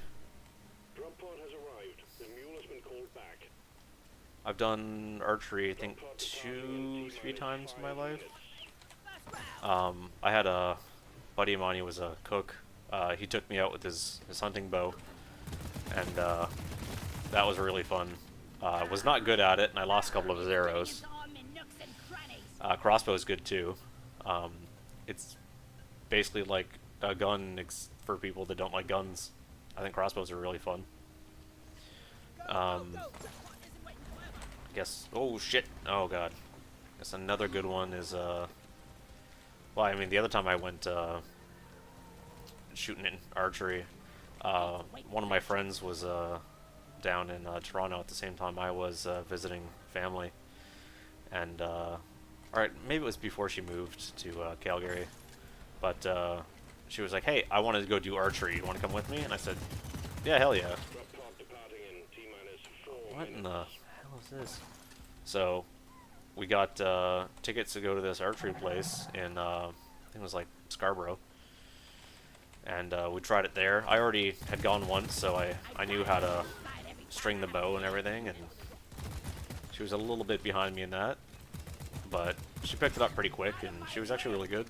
Drop pod has arrived. The mule has been called back. I've done archery, I think, 2-3 times in my life. First round. I had a buddy of mine, he was a cook. He took me out with his hunting bow, and that was really fun. Was not good at it, and I lost a couple of his arrows. Into all my nooks and crannies. Crossbow is good too. It's basically like a gun for people that don't like guns. I think crossbows are really fun. Go, Um, go, go. This one isn't waiting forever. I guess. Oh shit! Oh god. Guess another good one is well, I mean, the other time I went shooting in archery, one of my friends was down in Toronto at the same time I was visiting family, and alright, maybe it was before she moved to Calgary, but she was like, "Hey, I wanted to go do archery. You want to come with me?" And I said, "Yeah, hell yeah." Drop pod departing in T-minus 4 What in minutes. the hell is this? So, we got tickets to go to this archery place in, I think it was like Scarborough. And we tried it there. I already had gone once, so I knew how to string the bow and everything. And she was a little bit behind me in that. But she picked it up pretty quick, and she was actually really good.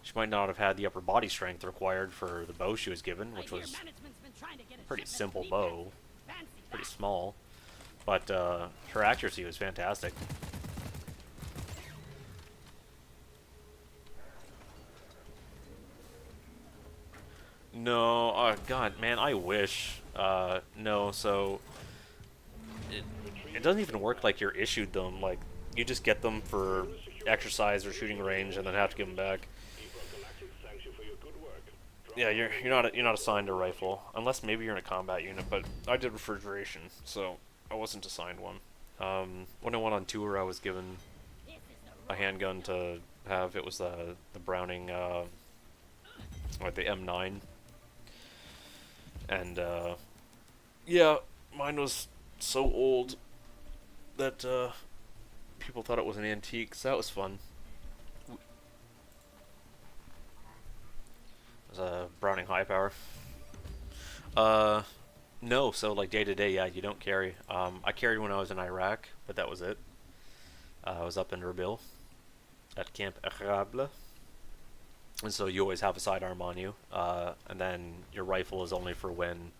She might not have had the upper body strength required for the bow she was given, which was a pretty simple bow. Pretty small, but her accuracy was fantastic. No, oh god, man, I wish. No, so it doesn't even work like you're issued them. Like, you just get them for exercise or shooting range, and then have to give them back. Deep Rock Galactic thanks you for your good work. Drop Yeah, you're not assigned a rifle unless maybe you're in a combat unit. But I did refrigeration, so I wasn't assigned one. When I went on tour, I was given a handgun to have. It was the Browning, like the M9, and yeah, mine was so old that people thought it was an antique. So that was fun. It was a Browning high power. No, so like day to day, yeah, you don't carry. I carried when I was in Iraq, but that was it. I was up in Erbil at Camp Erable. and so you always have a sidearm on you. And then your rifle is only for when,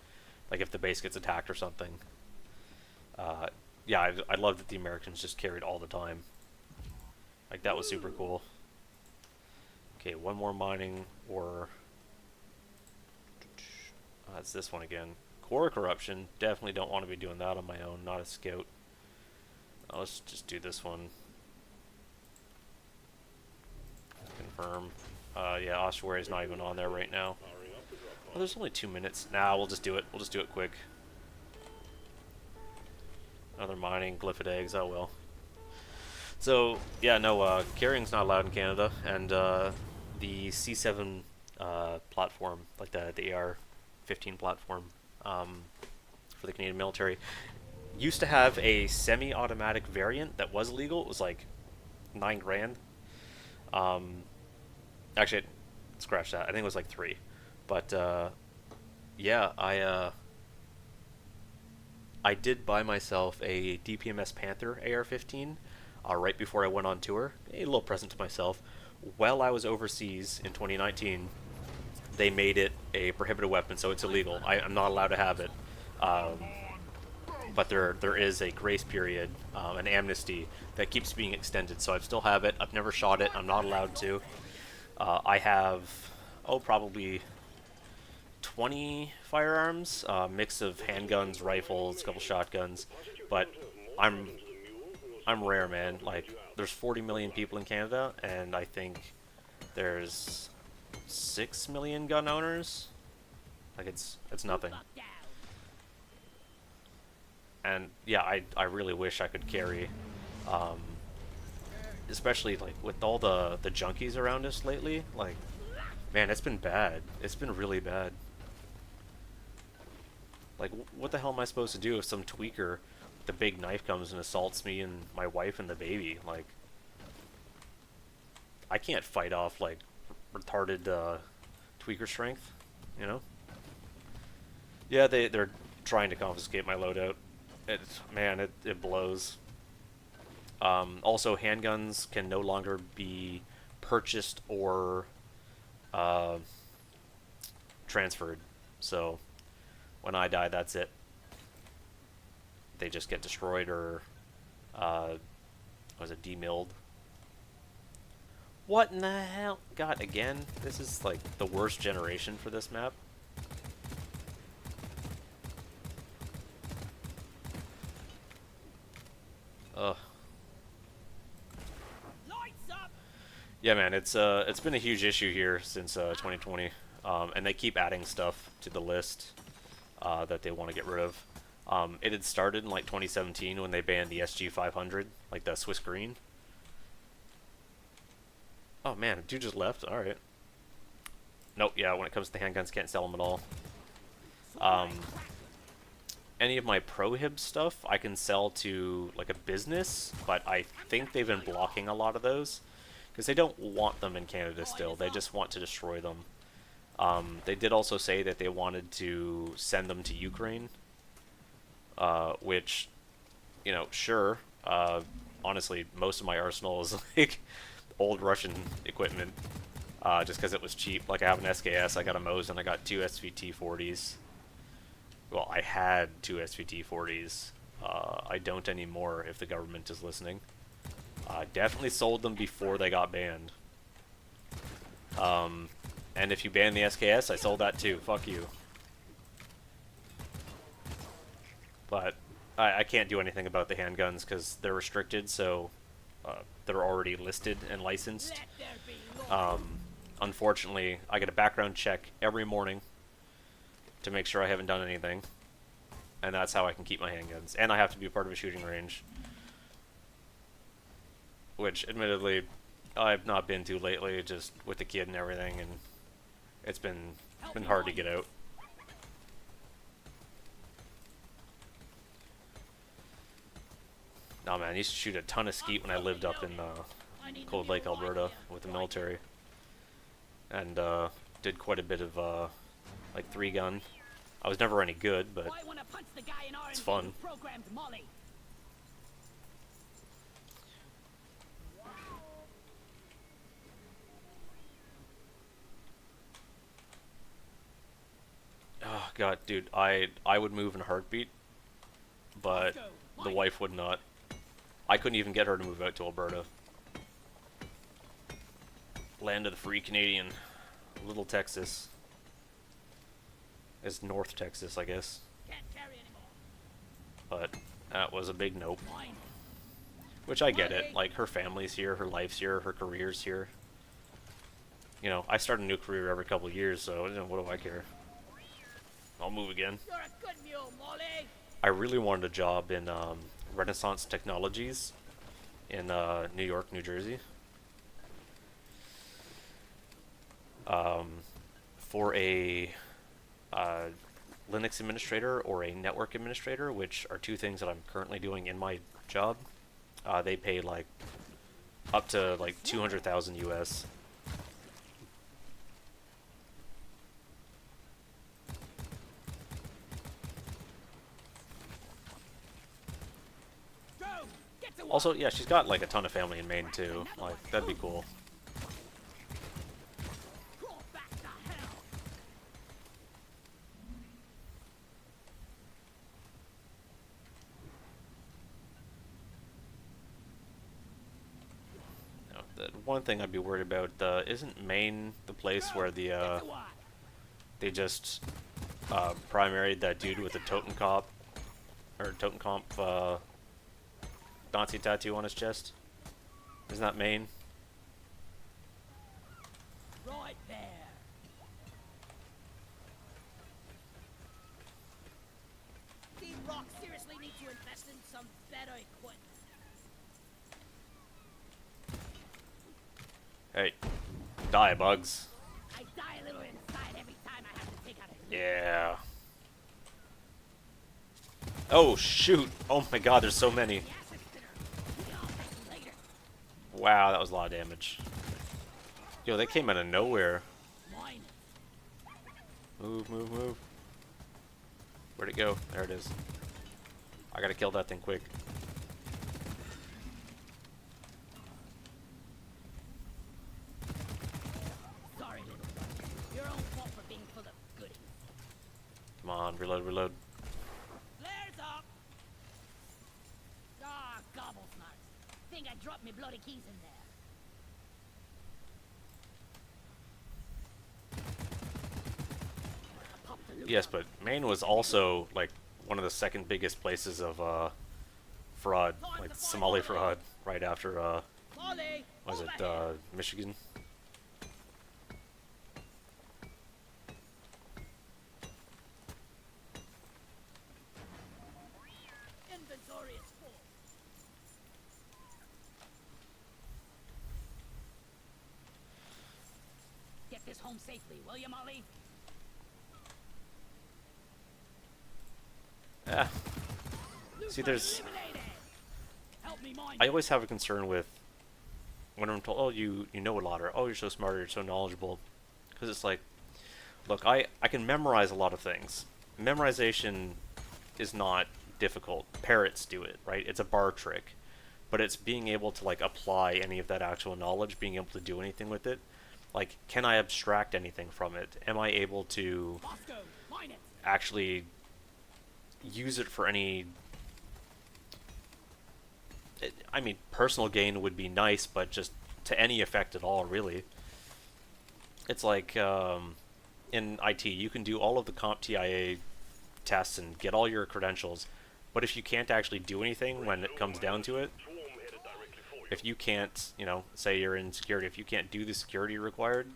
like, if the base gets attacked or something. Yeah, I love that the Americans just carried all the time. Like, that was super cool. Okay, one more mining, or it's this one again. Core corruption. Definitely don't want to be doing that on my own. Not a scout. Let's just do this one. Confirm. Yeah, ossuary's not even on there right now. Oh, there's only 2 minutes. Nah, we'll just do it. We'll just do it quick. Another mining, glyphid eggs. Oh well. So yeah, no, carrying's not allowed in Canada, and the C7 platform, like the AR-15 platform for the Canadian military, used to have a semi-automatic variant that was legal. It was like $9,000. Actually, scratch that. I think it was like 3. But yeah, I did buy myself a DPMS Panther AR-15 right before I went on tour. A little present to myself. While I was overseas in 2019, they made it a prohibited weapon, so it's illegal. I'm not allowed to have it. But there is a grace period, an amnesty, that keeps being extended. So I still have it. I've never shot it. I'm not allowed to. I have, probably 20 firearms, mix of handguns, rifles, a couple shotguns, but I'm rare, man. Like, there's 40 million people in Canada, and I think there's 6 million gun owners. Like, it's nothing. And yeah, I really wish I could carry, especially like with all the junkies around us lately. Like, man, it's been bad. It's been really bad. Like, what the hell am I supposed to do if some tweaker with a big knife comes and assaults me and my wife and the baby? Like, I can't fight off, like, retarded tweaker strength, you know? Yeah, they're trying to confiscate my loadout. Man, it blows. Also, handguns can no longer be purchased or transferred. So when I die, that's it. They just get destroyed or was it demilled? What in the hell? God, again, this is like the worst generation for this map. Ugh. Yeah, man, it's been a huge issue here since 2020, and they keep adding stuff to the list that they want to get rid of. It had started in like 2017 when they banned the SG500, like the Swiss Green. Oh man, dude just left. All right. Nope. Yeah, when it comes to handguns, can't sell them at all. Any of my prohib stuff I can sell to like a business, but I think they've been blocking a lot of those because they don't want them in Canada still. They just want to destroy them. They did also say that they wanted to send them to Ukraine, which, you know, sure. Honestly, most of my arsenal is like old Russian equipment, just because it was cheap. Like, I have an SKS, I got a Mosin, I got 2 SVT-40s. Well, I had 2 SVT-40s. I don't anymore if the government is listening. Definitely sold them before they got banned. And if you ban the SKS, I sold that too. Fuck you. But I can't do anything about the handguns because they're restricted, so they're already listed and licensed. Unfortunately, I get a background check every morning to make sure I haven't done anything, and that's how I can keep my handguns. And I have to be a part of a shooting range, which admittedly I've not been to lately, just with the kid and everything, and it's been hard to get out. No, man, I used to shoot a ton of skeet when I lived up in Cold Lake, Alberta with the military, and did quite a bit of like 3-gun. I was never any good, but it's fun. God, dude, I would move in a heartbeat, but the wife would not. I couldn't even get her to move out to Alberta. Land of the free Canadian. Little Texas. It's North Texas, I guess. Can't carry anymore. But that was a big nope. Mine. Which I get it. Like, her family's here, her life's here, her career's here. You know, I start a new career every couple of years, so you know, what do I care? I'll move again. You're a good mule, Molly. I really wanted a job in Renaissance Technologies in New York, New Jersey. For a Linux administrator or a network administrator, which are two things that I'm currently doing in my job. They pay like up to like 200,000 US. Go. Get to work. Also, yeah, she's got like a ton of family in Maine too. Like, that'd be cool. Crawl back to hell. Now, the one thing I'd be worried about, isn't Maine the place where the Get to work. they just primaried that dude with the Totenkopf or Totenkopf Nazi tattoo on his chest? Isn't that Maine? Right there. Deep Rock seriously needs to invest in some better equipment. Hey, die, bugs. I die a little inside every time I have to take out a Yeah. Oh, shoot. Oh my god, there's so many. acid spinner. I'll thank you later. Wow, that was a lot of damage. Yo, they came out of nowhere. Mine. Move, move, move. Where'd it go? There it is. I gotta kill that thing quick. Sorry, little one. Your own fault for being full of goodies. Come on, reload, reload. Flares up. Ah, gobble snarks. Think I dropped me bloody keys in there. I popped the loot Yes, out. but Maine was also like one of the second biggest places of fraud, like Somali fraud, right after Molly, was over it here. Michigan? Inventory is full. Get this home safely, will you, Molly? Yeah. See, there's. Eliminated. Help me mind I always have a concern with when I'm told, oh, you know a lot, or oh, you're so smart, or you're so knowledgeable, because it's like, look, I can memorize a lot of things. Memorization is not difficult. Parrots do it, right? It's a bar trick, but it's being able to like apply any of that actual knowledge, being able to do anything with it. Like, can I abstract anything from it? Am I able to Bosco, mine it. actually use it for any... I mean, personal gain would be nice, but just to any effect at all, really. It's like, in IT, you can do all of the CompTIA tests and get all your credentials, but if you can't actually do anything when it comes down to it, Swarm headed directly for you. if you can't, you know, say you're in security, if you can't do the security required,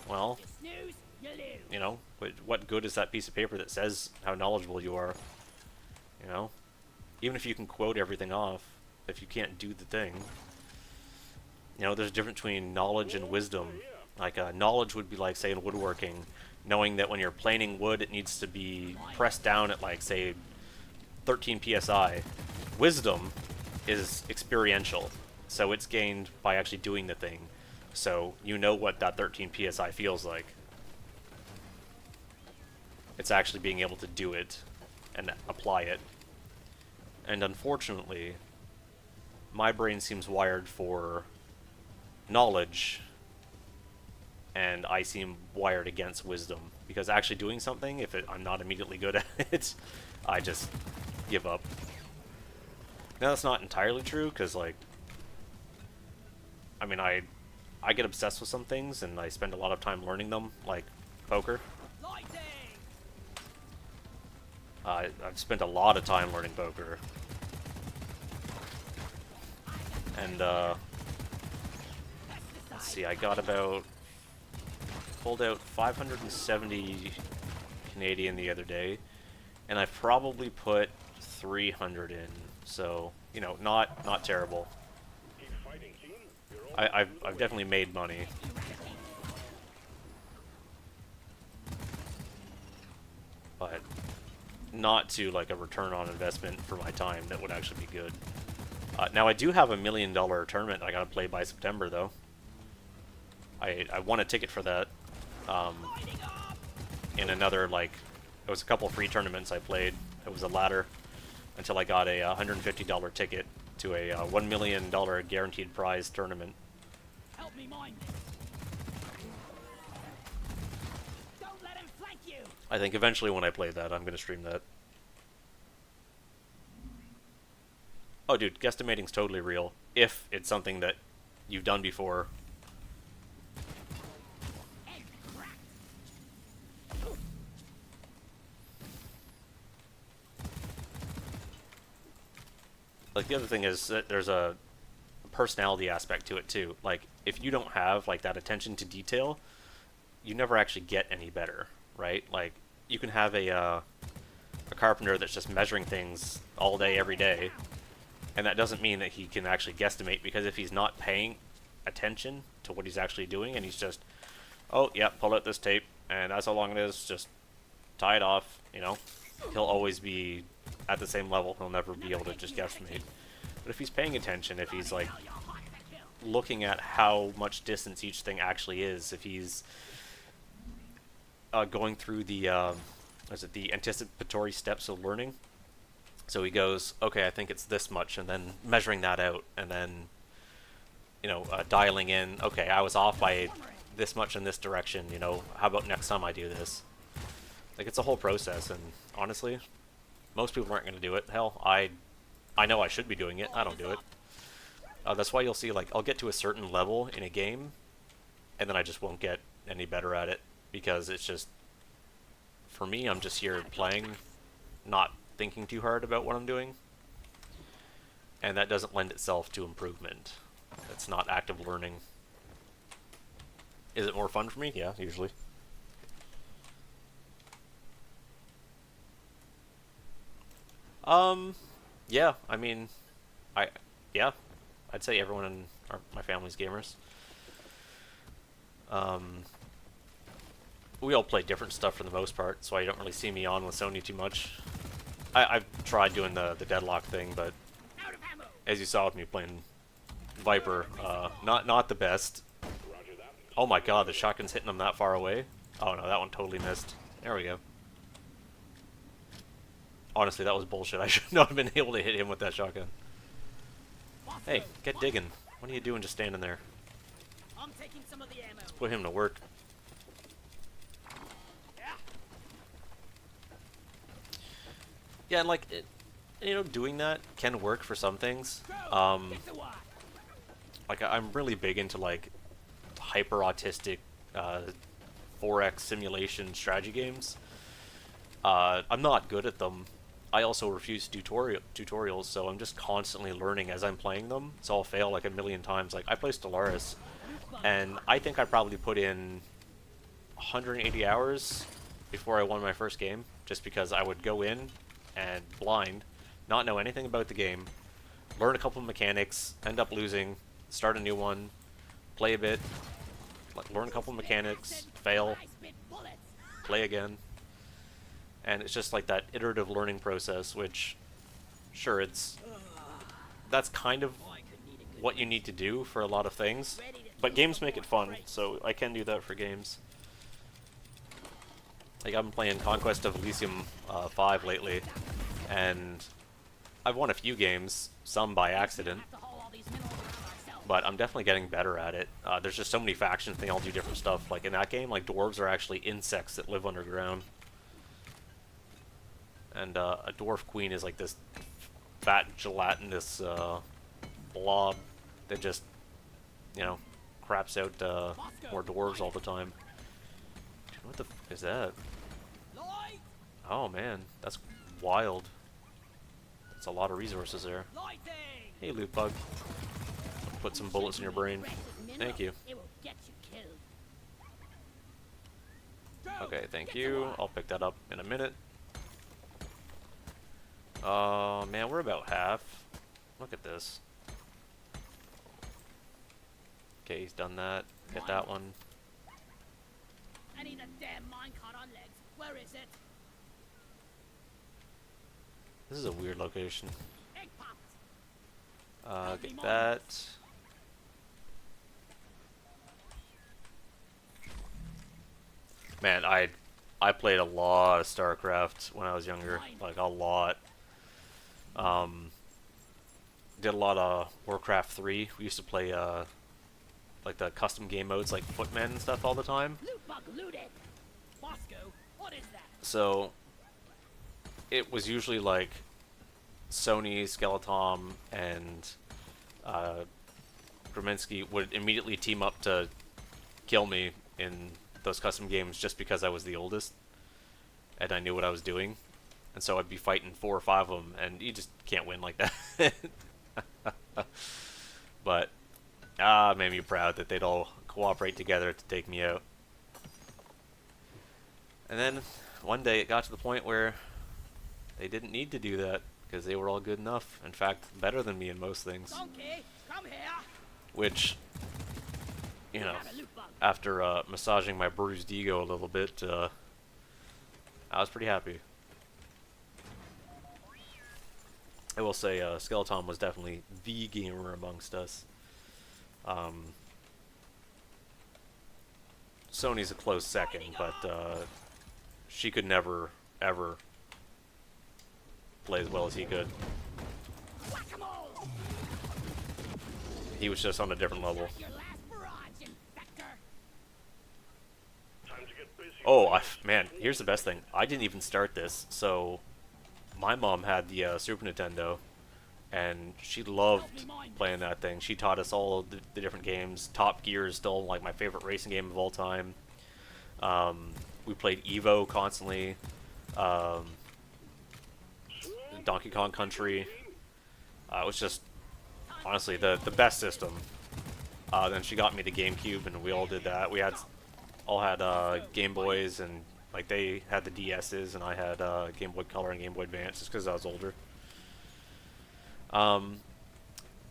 well, You snooze, you lose. you know, what good is that piece of paper that says how knowledgeable you are? You know? Even if you can quote everything off, if you can't do the thing, you know, there's a difference between knowledge and wisdom. Like, knowledge would be like, say, in woodworking, knowing that when you're planing wood, it needs to be pressed down at, like, say, 13 psi. Wisdom is experiential, so it's gained by actually doing the thing. So you know what that 13 psi feels like. It's actually being able to do it and apply it. And unfortunately, my brain seems wired for knowledge, and I seem wired against wisdom, because actually doing something, if I'm not immediately good at it, I just give up. Now that's not entirely true, because like, I mean, I get obsessed with some things and I spend a lot of time learning them, like poker. I've spent a lot of time learning poker. And, let's see, I got pulled out 570 Canadian the other day, and I probably put 300 in, so, you know, not terrible. I've definitely made money. But not to like a return on investment for my time that would actually be good. Now I do have a $1 million tournament I gotta play by September though. I won a ticket for that. In another, like, it was a couple free tournaments I played. It was a ladder until I got a $150 ticket to a $1 million guaranteed prize tournament. Help me mine this. Don't let him flank you. I think eventually when I play that, I'm gonna stream that. Oh, dude, guesstimating's totally real. If it's something that you've done before. Like, the other thing is that there's a personality aspect to it, too. Like, if you don't have, like, that attention to detail, you never actually get any better, right? Like, you can have a carpenter that's just measuring things all day, every day, and that doesn't mean that he can actually guesstimate, because if he's not paying attention to what he's actually doing, and he's just, oh, yeah, pull out this tape, and that's how long it is, just tie it off, you know, he'll always be at the same level. He'll never be able to just guesstimate. But if he's paying attention, if he's like looking at how much distance each thing actually is, if he's going through the the anticipatory steps of learning, so he goes, okay, I think it's this much, and then measuring that out, and then, you know, dialing in, okay, I was off by this much in this direction, you know, how about next time I do this? Like, it's a whole process, and honestly, most people aren't going to do it. Hell, I know I should be doing it. I don't do it. That's why you'll see, like, I'll get to a certain level in a game, and then I just won't get any better at it, because it's just, for me, I'm just here playing, not thinking too hard about what I'm doing, and that doesn't lend itself to improvement. It's not active learning. Is it more fun for me? Yeah, usually. Yeah, I mean, yeah, I'd say everyone in my family's gamers. We all play different stuff for the most part, so you don't really see me on with Sony too much. I've tried doing the deadlock thing, but as you saw with me playing Viper, not the best. Oh my god, the shotgun's hitting them that far away. Oh no, that one totally missed. There we go. Honestly, that was bullshit. I should not have been able to hit him with that shotgun. Hey, get digging. What are you doing just standing there? I'm taking some of the ammo. Let's put him to work. Yeah, and like, you know, doing that can work for some things. Like, I'm really big into, like, hyper-autistic 4X simulation strategy games. I'm not good at them. I also refuse tutorials, so I'm just constantly learning as I'm playing them, so I'll fail like a million times. Like, I play Stellaris, and I think I probably put in 180 hours before I won my first game, just because I would go in and blind, not know anything about the game, learn a couple of mechanics, end up losing, start a new one, play a bit, learn a couple of mechanics, fail, play again. And it's just like that iterative learning process, which, sure, that's kind of what you need to do for a lot of things, but games make it fun, so I can do that for games. Like, I've been playing Conquest of Elysium 5 lately, and I've won a few games, some by accident, but I'm definitely getting better at it. There's just so many factions, they all do different stuff. Like in that game, like dwarves are actually insects that live underground. And a dwarf queen is like this fat, gelatinous blob that just, you know, craps out more dwarves all the time. Dude, what the f is that? Light! Oh man, that's wild. That's a lot of resources there. Lighting! Hey, loot bug. Put some bullets in your brain. Thank you. It will get you killed. Go! Okay, thank Get you. to work. I'll pick that up in a minute. Man, we're about half. Look at this. Okay, he's done that. Hit that one. I need a damn minecart on legs. Where is it? This is a weird location. Egg popped. Get that. Man, I played a lot of StarCraft when I was younger, like a lot. Did a lot of Warcraft 3. We used to play like the custom game modes like Footmen and stuff all the time. Loot bug looted. Bosco, what is that? So it was usually like Sony, Skeleton, and Graminsky would immediately team up to kill me in those custom games just because I was the oldest and I knew what I was doing. And so I'd be fighting 4 or 5 of them, and you just can't win like that. But it made me proud that they'd all cooperate together to take me out. And then one day it got to the point where they didn't need to do that because they were all good enough. In fact, better than me in most things. Donkey, come here. Which, you know, Grab a loot bug. after massaging my bruised ego a little bit, I was pretty happy. I will say, Skeleton was definitely the gamer amongst us. Sony's a close second, but she could never, ever play as well as he could. Whack-a-mole. He was just on a different level. Your last barrage, infector. Time to get busy. Oh, man, here's the best thing. I didn't even start this, so my mom had the Super Nintendo, and she loved playing that thing. She taught us all of the different games. Top Gear is still like my favorite racing game of all time. We played Evo constantly. Donkey Kong Country. It was just honestly the best system. Then she got me the GameCube, and we all did that. We all had Game Boys, and like they had the DS's, and I had Game Boy Color and Game Boy Advance just because I was older.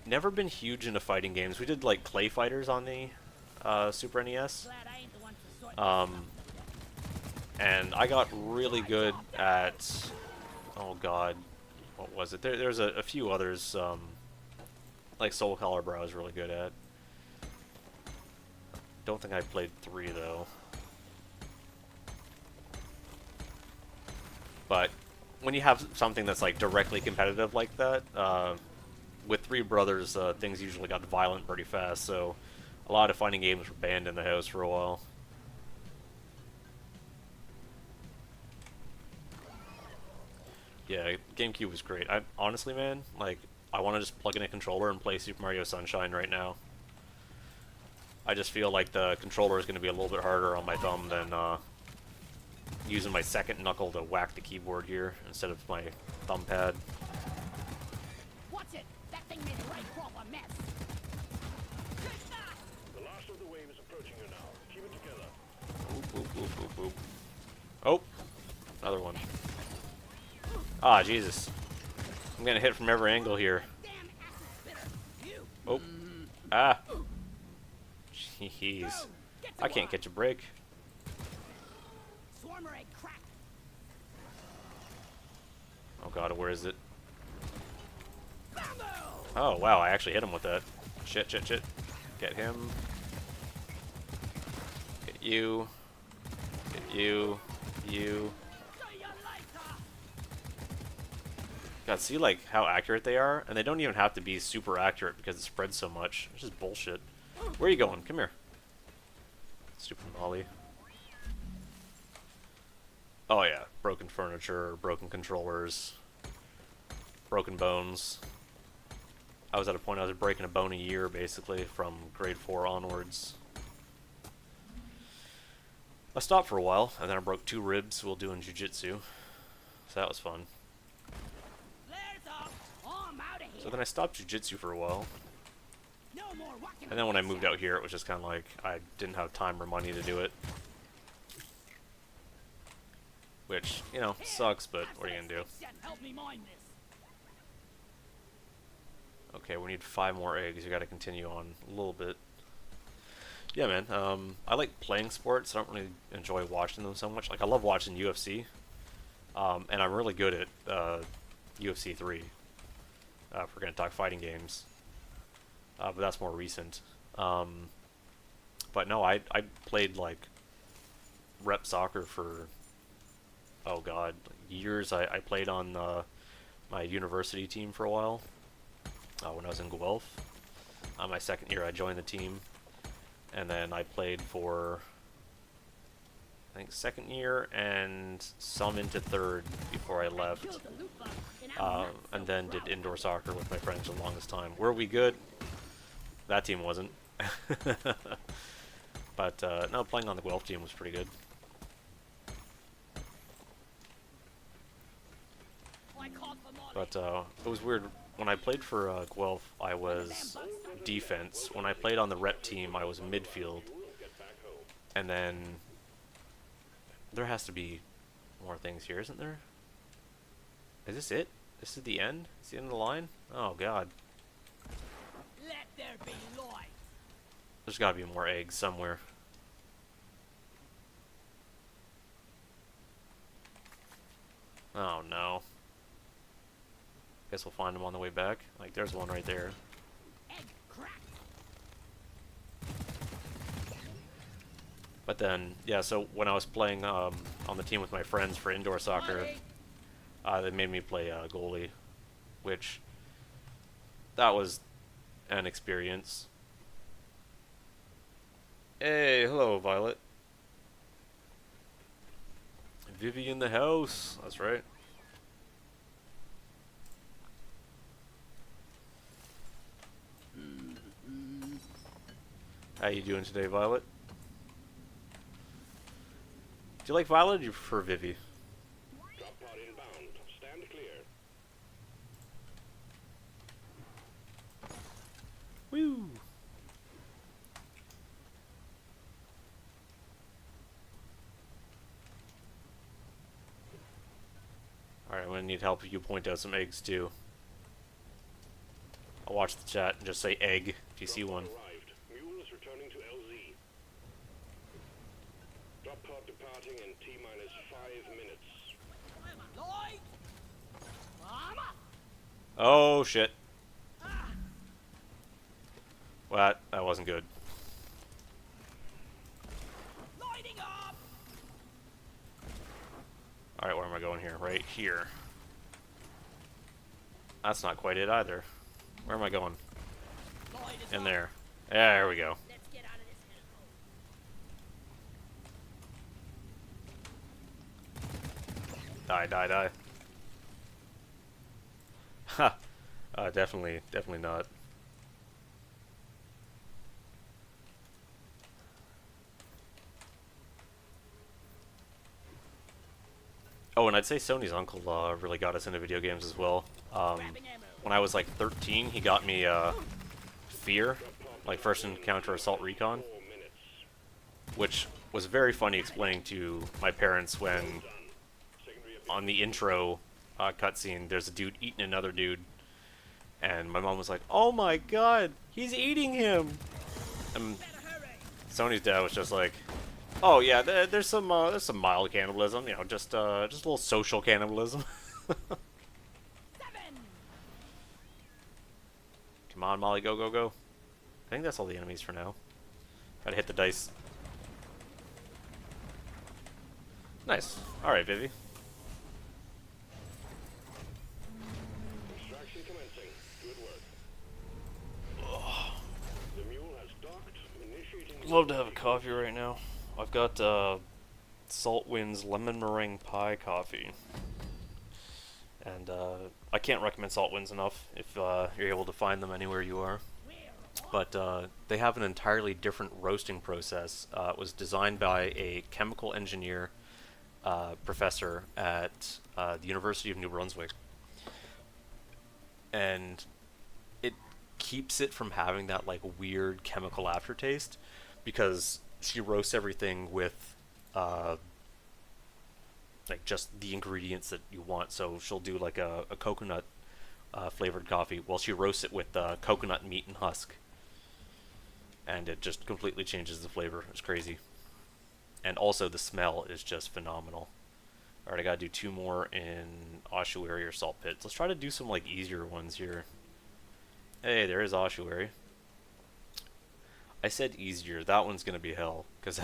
Never been huge into fighting games. We did like Clay Fighters on the Super NES. Glad I ain't the one for sorting And I got really good at, oh god, what was it? There's a few others, like Soul Calibur I was really good at. Don't think I played 3 though. But when you have something that's like directly competitive like that, with 3 brothers, things usually got violent pretty fast, so a lot of fighting games were banned in the house for a while. Yeah, GameCube was great. Honestly, man, like, I want to just plug in a controller and play Super Mario Sunshine right now. I just feel like the controller is going to be a little bit harder on my thumb than using my second knuckle to whack the keyboard here instead of my thumb pad. Watch it. That thing made a right proper mess. The last of the wave is approaching you now. Keep it together. Boop, boop, boop, boop, boop. Oh, another one. Ah, Jesus. I'm getting hit from every angle here. Damn acid spitter. You. Oh. Ah. Jeez. I can't catch a break. Swarmer egg crack. Oh god, where is it? Bambo! Oh, wow, I actually hit him with that. Shit, shit, shit. Get him. Get you. Get you. You. See ya later. God, see like how accurate they are? And they don't even have to be super accurate because it spreads so much. It's just bullshit. Where are you going? Come here. Stupid Molly. Oh yeah, broken furniture, broken controllers, broken bones. I was at a point I was breaking a bone a year, basically, from grade 4 onwards. I stopped for a while, and then I broke 2 ribs while doing jiu-jitsu. So that was fun. Flares up. I'm out of here. So then I stopped jiu-jitsu for a while. No more walking And then when I on moved this out here, it was just kind of like, I didn't have time or money to do it. Which, you know, sucks, but what are you gonna do? Help me mine this. Okay, we need 5 more eggs. We gotta continue on a little bit. Yeah, man. I like playing sports. I don't really enjoy watching them so much. Like, I love watching UFC. And I'm really good at UFC 3. If we're gonna talk fighting games. But that's more recent. But no, I played, like, rep soccer for, oh god, years. I played on my university team for a while. When I was in Guelph. My second year I joined the team. And then I played for, I think, second year and some into third before I left. And then did indoor soccer with my friends the longest time. Were we good? That team wasn't. But no, playing on the Guelph team was pretty good. But it was weird. When I played for Guelph, I was defense. When I played on the rep team, I was midfield. And then there has to be more things here, isn't there? Is this it? This is the end? Is the end of the line? Oh god. Let there be light. There's gotta be more eggs somewhere. Oh no. Guess we'll find them on the way back. Like, there's one right there. Egg crack. But then, yeah, so when I was playing on the team with my friends for indoor soccer, they made me play goalie, which, that was an experience. Hey, hello, Violet. Vivi in the house. That's right. How you doing today, Violet? Do you like Violet or do you prefer Vivi? Drop pod inbound. Stand clear. Woo! Alright, I'm gonna need help if you point out some eggs too. I'll watch the chat and just say egg if you see one. Arrived. Mule is returning to LZ. Drop pod departing in T-minus 5 minutes. Light. Mama. Oh shit. Well, that wasn't good. Lighting up. Alright, where am I going here? Right here. That's not quite it either. Where am I going? Light is In up. there. Yeah, there we go. Let's get out of this hellhole. Die, die, die. Ha! Definitely not. Oh, and I'd say Sony's uncle really got us into video games as well. Grabbing ammo. When I was like 13, he got me Fear, like First Encounter Assault Recon, 4 minutes. which was very funny explaining to my parents when Secondary on the intro cutscene there's a dude eating another dude, and my mom was like, "Oh my god, he's eating him!" And Better hurry. Sony's dad was just like, "Oh yeah, there's some mild cannibalism, you know, just a little social cannibalism." 7. Come on, Molly, go, go, go. I think that's all the enemies for now. Gotta hit the dice. Nice. Alright, Vivi. Commencing. Good work. The mule has docked, initiating... Love to have a coffee right now. I've got Salt Wind's Lemon Meringue Pie coffee. And I can't recommend Salt Winds enough if you're able to find them anywhere you are. But they have an entirely different roasting process. It was designed by a chemical engineer professor at the University of New Brunswick. And it keeps it from having that like weird chemical aftertaste because she roasts everything with like just the ingredients that you want. So she'll do like a coconut flavored coffee while she roasts it with coconut meat and husk. And it just completely changes the flavor. It's crazy. And also the smell is just phenomenal. Alright, I gotta do 2 more in ossuary or salt pits. Let's try to do some like easier ones here. Hey, there is ossuary. I said easier. That one's gonna be hell because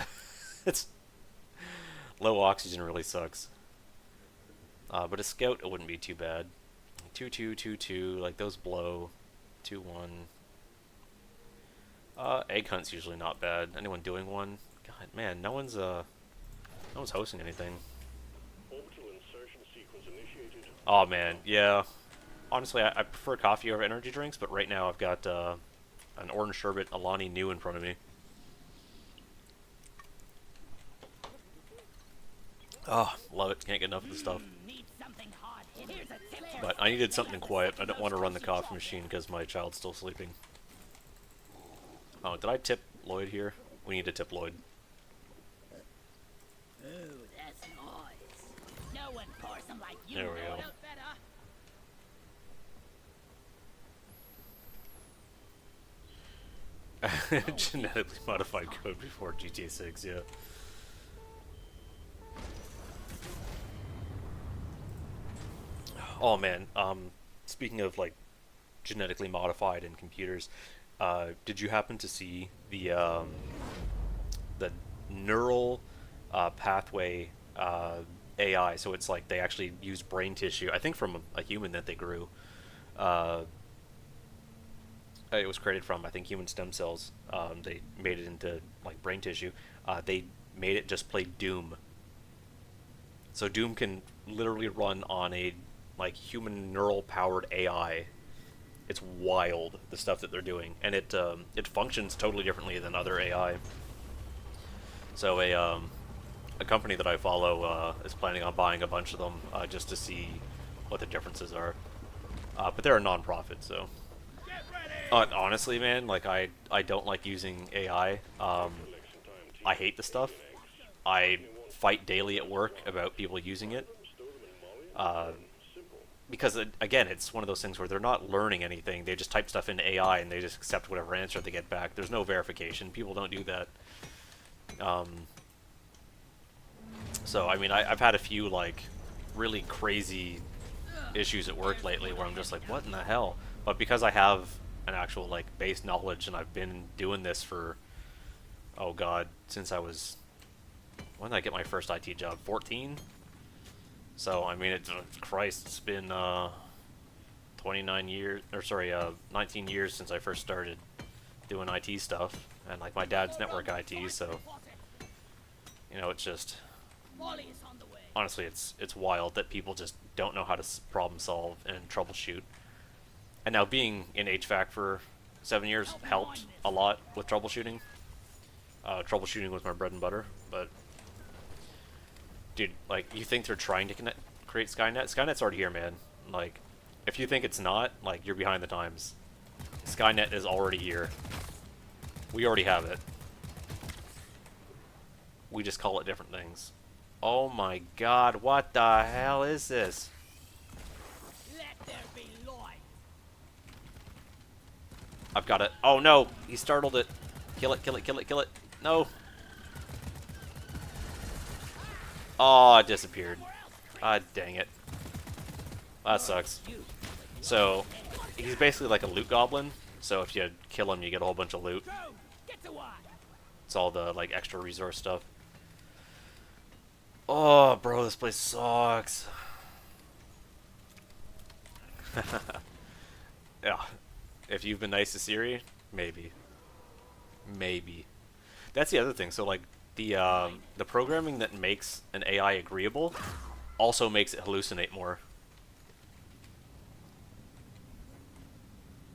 it's low oxygen really sucks. But a scout, it wouldn't be too bad. 2-2, 2-2, like those blow. 2-1. Egg hunt's usually not bad. Anyone doing one? God, man, no one's hosting anything. Orbital insertion sequence initiated. Oh man, yeah. Honestly, I prefer coffee over energy drinks, but right now I've got an orange sherbet Alani Nu in front of me. Oh, love it. Can't get enough of the stuff. Need something hard. Here's a tip for But I needed something quiet. I don't want to run the coffee machine because my child's still sleeping. Oh, did I tip Lloyd here? We need to tip Lloyd. Ooh, that's nice. No one pours them like you. There we know go. it out better. Genetically modified code before GTA 6, yeah. Oh man, speaking of like genetically modified in computers, did you happen to see the neural pathway AI? So it's like they actually use brain tissue, I think from a human that they grew. It was created from, I think, human stem cells. They made it into like brain tissue. They made it just play Doom. So Doom can literally run on a like human neural powered AI. It's wild, the stuff that they're doing, and it functions totally differently than other AI. So a company that I follow is planning on buying a bunch of them just to see what the differences are. But they're a non-profit, so. Honestly, man, like I don't like using AI. I hate the stuff. I fight daily at work about people using it. Because again, it's one of those things where they're not learning anything. They just type stuff into AI and they just accept whatever answer they get back. There's no verification. People don't do that. So I mean, I've had a few like really crazy issues at work lately where I'm just like, what in the hell? But because I have an actual like base knowledge and I've been doing this for, oh god, since I was, when did I get my first IT job? 14? So I mean, Christ, it's been 29 years, or sorry, 19 years since I first started doing IT stuff, and like my dad's network IT, so you know, it's just honestly, it's wild that people just don't know how to problem solve and troubleshoot. And now being in HVAC for 7 years helped a lot with troubleshooting. Troubleshooting was my bread and butter, but dude, like, you think they're trying to create Skynet? Skynet's already here, man. Like, if you think it's not, like, you're behind the times. Skynet is already here. We already have it. We just call it different things. Oh my god, what the hell is this? Let there be light. I've got it. Oh no, he startled it. Kill it, kill it, kill it, kill it. No. Oh, it disappeared. Ah, dang it. That sucks. So, he's basically like a loot goblin. So if you kill him, you get a whole bunch of loot. It's all the like extra resource stuff. Oh, bro, this place sucks. Yeah, if you've been nice to Siri, maybe, maybe. That's the other thing. So like the programming that makes an AI agreeable also makes it hallucinate more.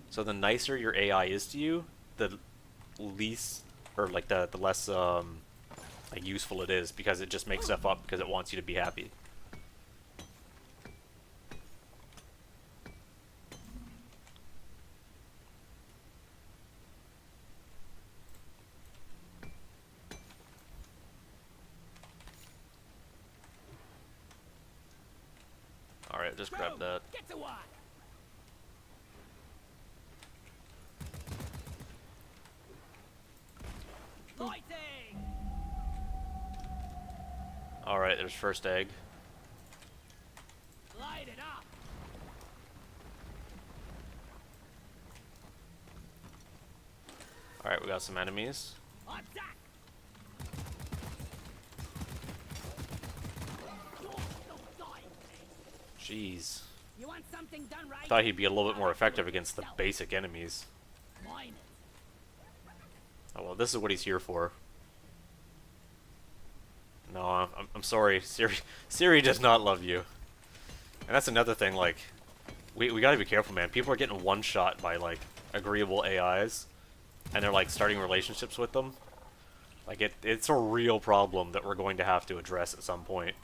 So the nicer your AI is to you, the least or like the less like useful it is because it just makes stuff up because it wants you to be happy. All right, just grab that. Get to one. Lighting. All right, there's first egg. Light it up. All right, we got some enemies. Attack. Don't die. Jeez. You want something done right? Thought he'd be a little bit more effective against the basic enemies. Mine it. Oh well, this is what he's here for. No, I'm sorry, Siri does not love you. And that's another thing, like, we gotta be careful, man. People are getting one-shot by, like, agreeable AIs, and they're, like, starting relationships with them. Like, it's a real problem that we're going to have to address at some point.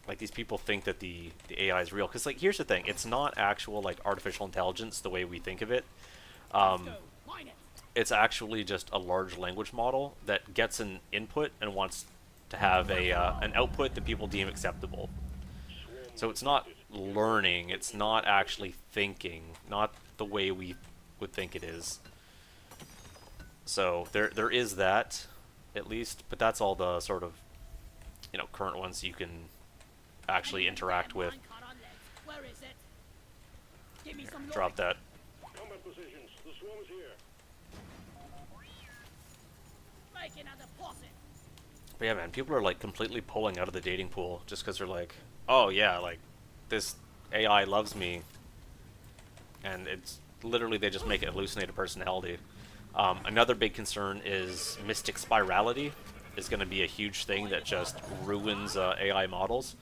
Like, these people think that the AI is real. Because, like, here's the thing. It's not actual, like, artificial intelligence the way we think of it. Mine it. It's actually just a large language model that gets an input and wants to have a an output that people deem acceptable. So it's not learning, it's not actually thinking, not the way we would think it is. So there is that, at least, but that's all the sort of, you know, current ones you can actually interact with. Where is it? Give me some Drop that. Combat positions. The swarm is here. Make another posse. But yeah, man, people are like completely pulling out of the dating pool just because they're like, oh yeah, like this AI loves me, and it's literally they just make it hallucinate a personality. Another big concern is mystic spirality is going to be a huge thing that just ruins AI models.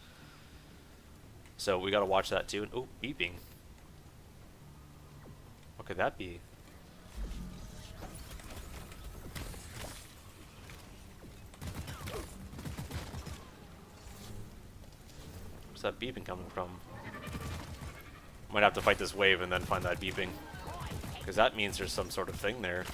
So we got to watch that too. Oh, beeping. What could that be? Where's that beeping coming from? Might have to fight this wave and then find that beeping. Because that means there's some sort of thing there.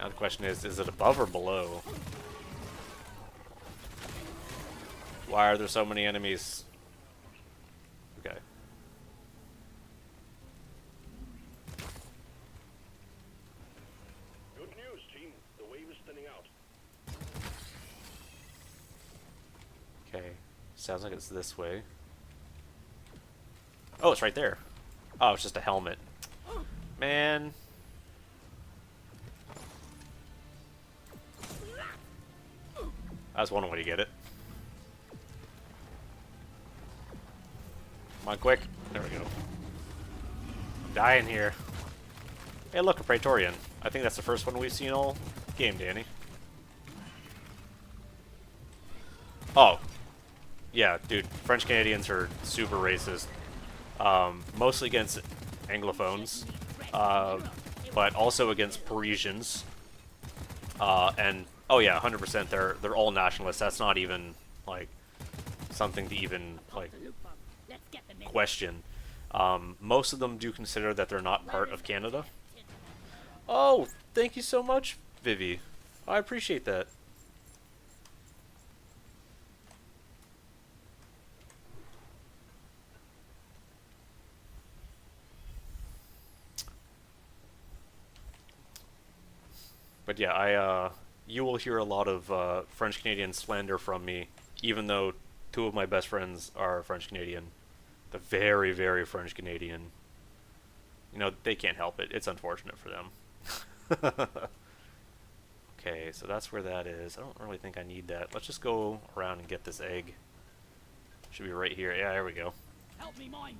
Now the question is it above or below? Why are there so many enemies? Okay. Good news, team. The wave is thinning out. Okay. Sounds like it's this way. Oh, it's right there. Oh, it's just a helmet. Man. I was wondering where you get it. Come on, quick. There we go. I'm dying here. Hey, look, a Praetorian. I think that's the first one we've seen all game, Danny. Oh. Yeah, dude. French Canadians are super racist. Mostly against Anglophones. But also against Parisians. And, oh yeah, 100%, they're all nationalists. That's not even, like, something to even, like, Let's get them in. question. Most of them do consider that they're not part of Canada. Oh, thank you so much, Vivi. I appreciate that. But yeah, you will hear a lot of French Canadian slander from me, even though two of my best friends are French Canadian. The very, very French Canadian. You know, they can't help it. It's unfortunate for them. Okay, so that's where that is. I don't really think I need that. Let's just go around and get this egg. Should be right here. Yeah, there we go. Help me mine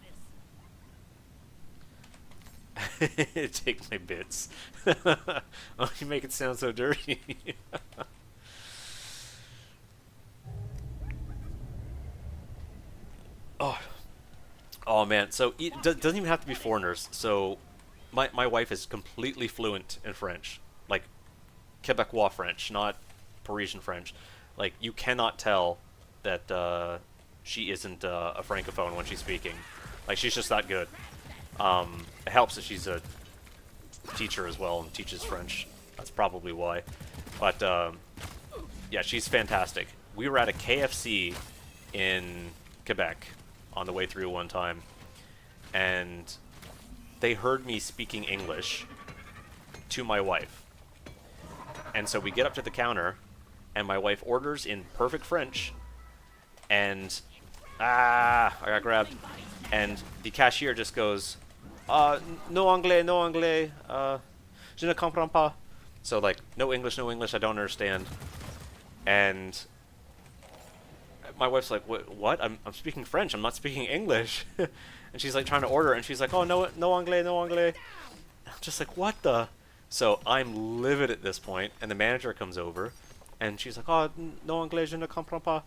this. Take my bits. Oh, you make it sound so dirty. Oh, oh man. So it doesn't even have to be foreigners. So my wife is completely fluent in French, like Quebecois French, not Parisian French. Like you cannot tell that she isn't a francophone when she's speaking. Like she's just that good. It helps that she's a teacher as well and teaches French. That's probably why. But yeah, she's fantastic. We were at a KFC in Quebec on the way through one time, and they heard me speaking English to my wife. And so we get up to the counter, and my wife orders in perfect French, and I got grabbed, and the cashier just goes, no anglais, no anglais, je ne comprends pas. So like, no English, I don't understand. And my wife's like, what? I'm speaking French, I'm not speaking English. And she's like trying to order, and she's like, oh, no, no anglais, no anglais. I'm just like, what the? So I'm livid at this point, and the manager comes over, and she's like, oh, no anglais, je ne comprends pas.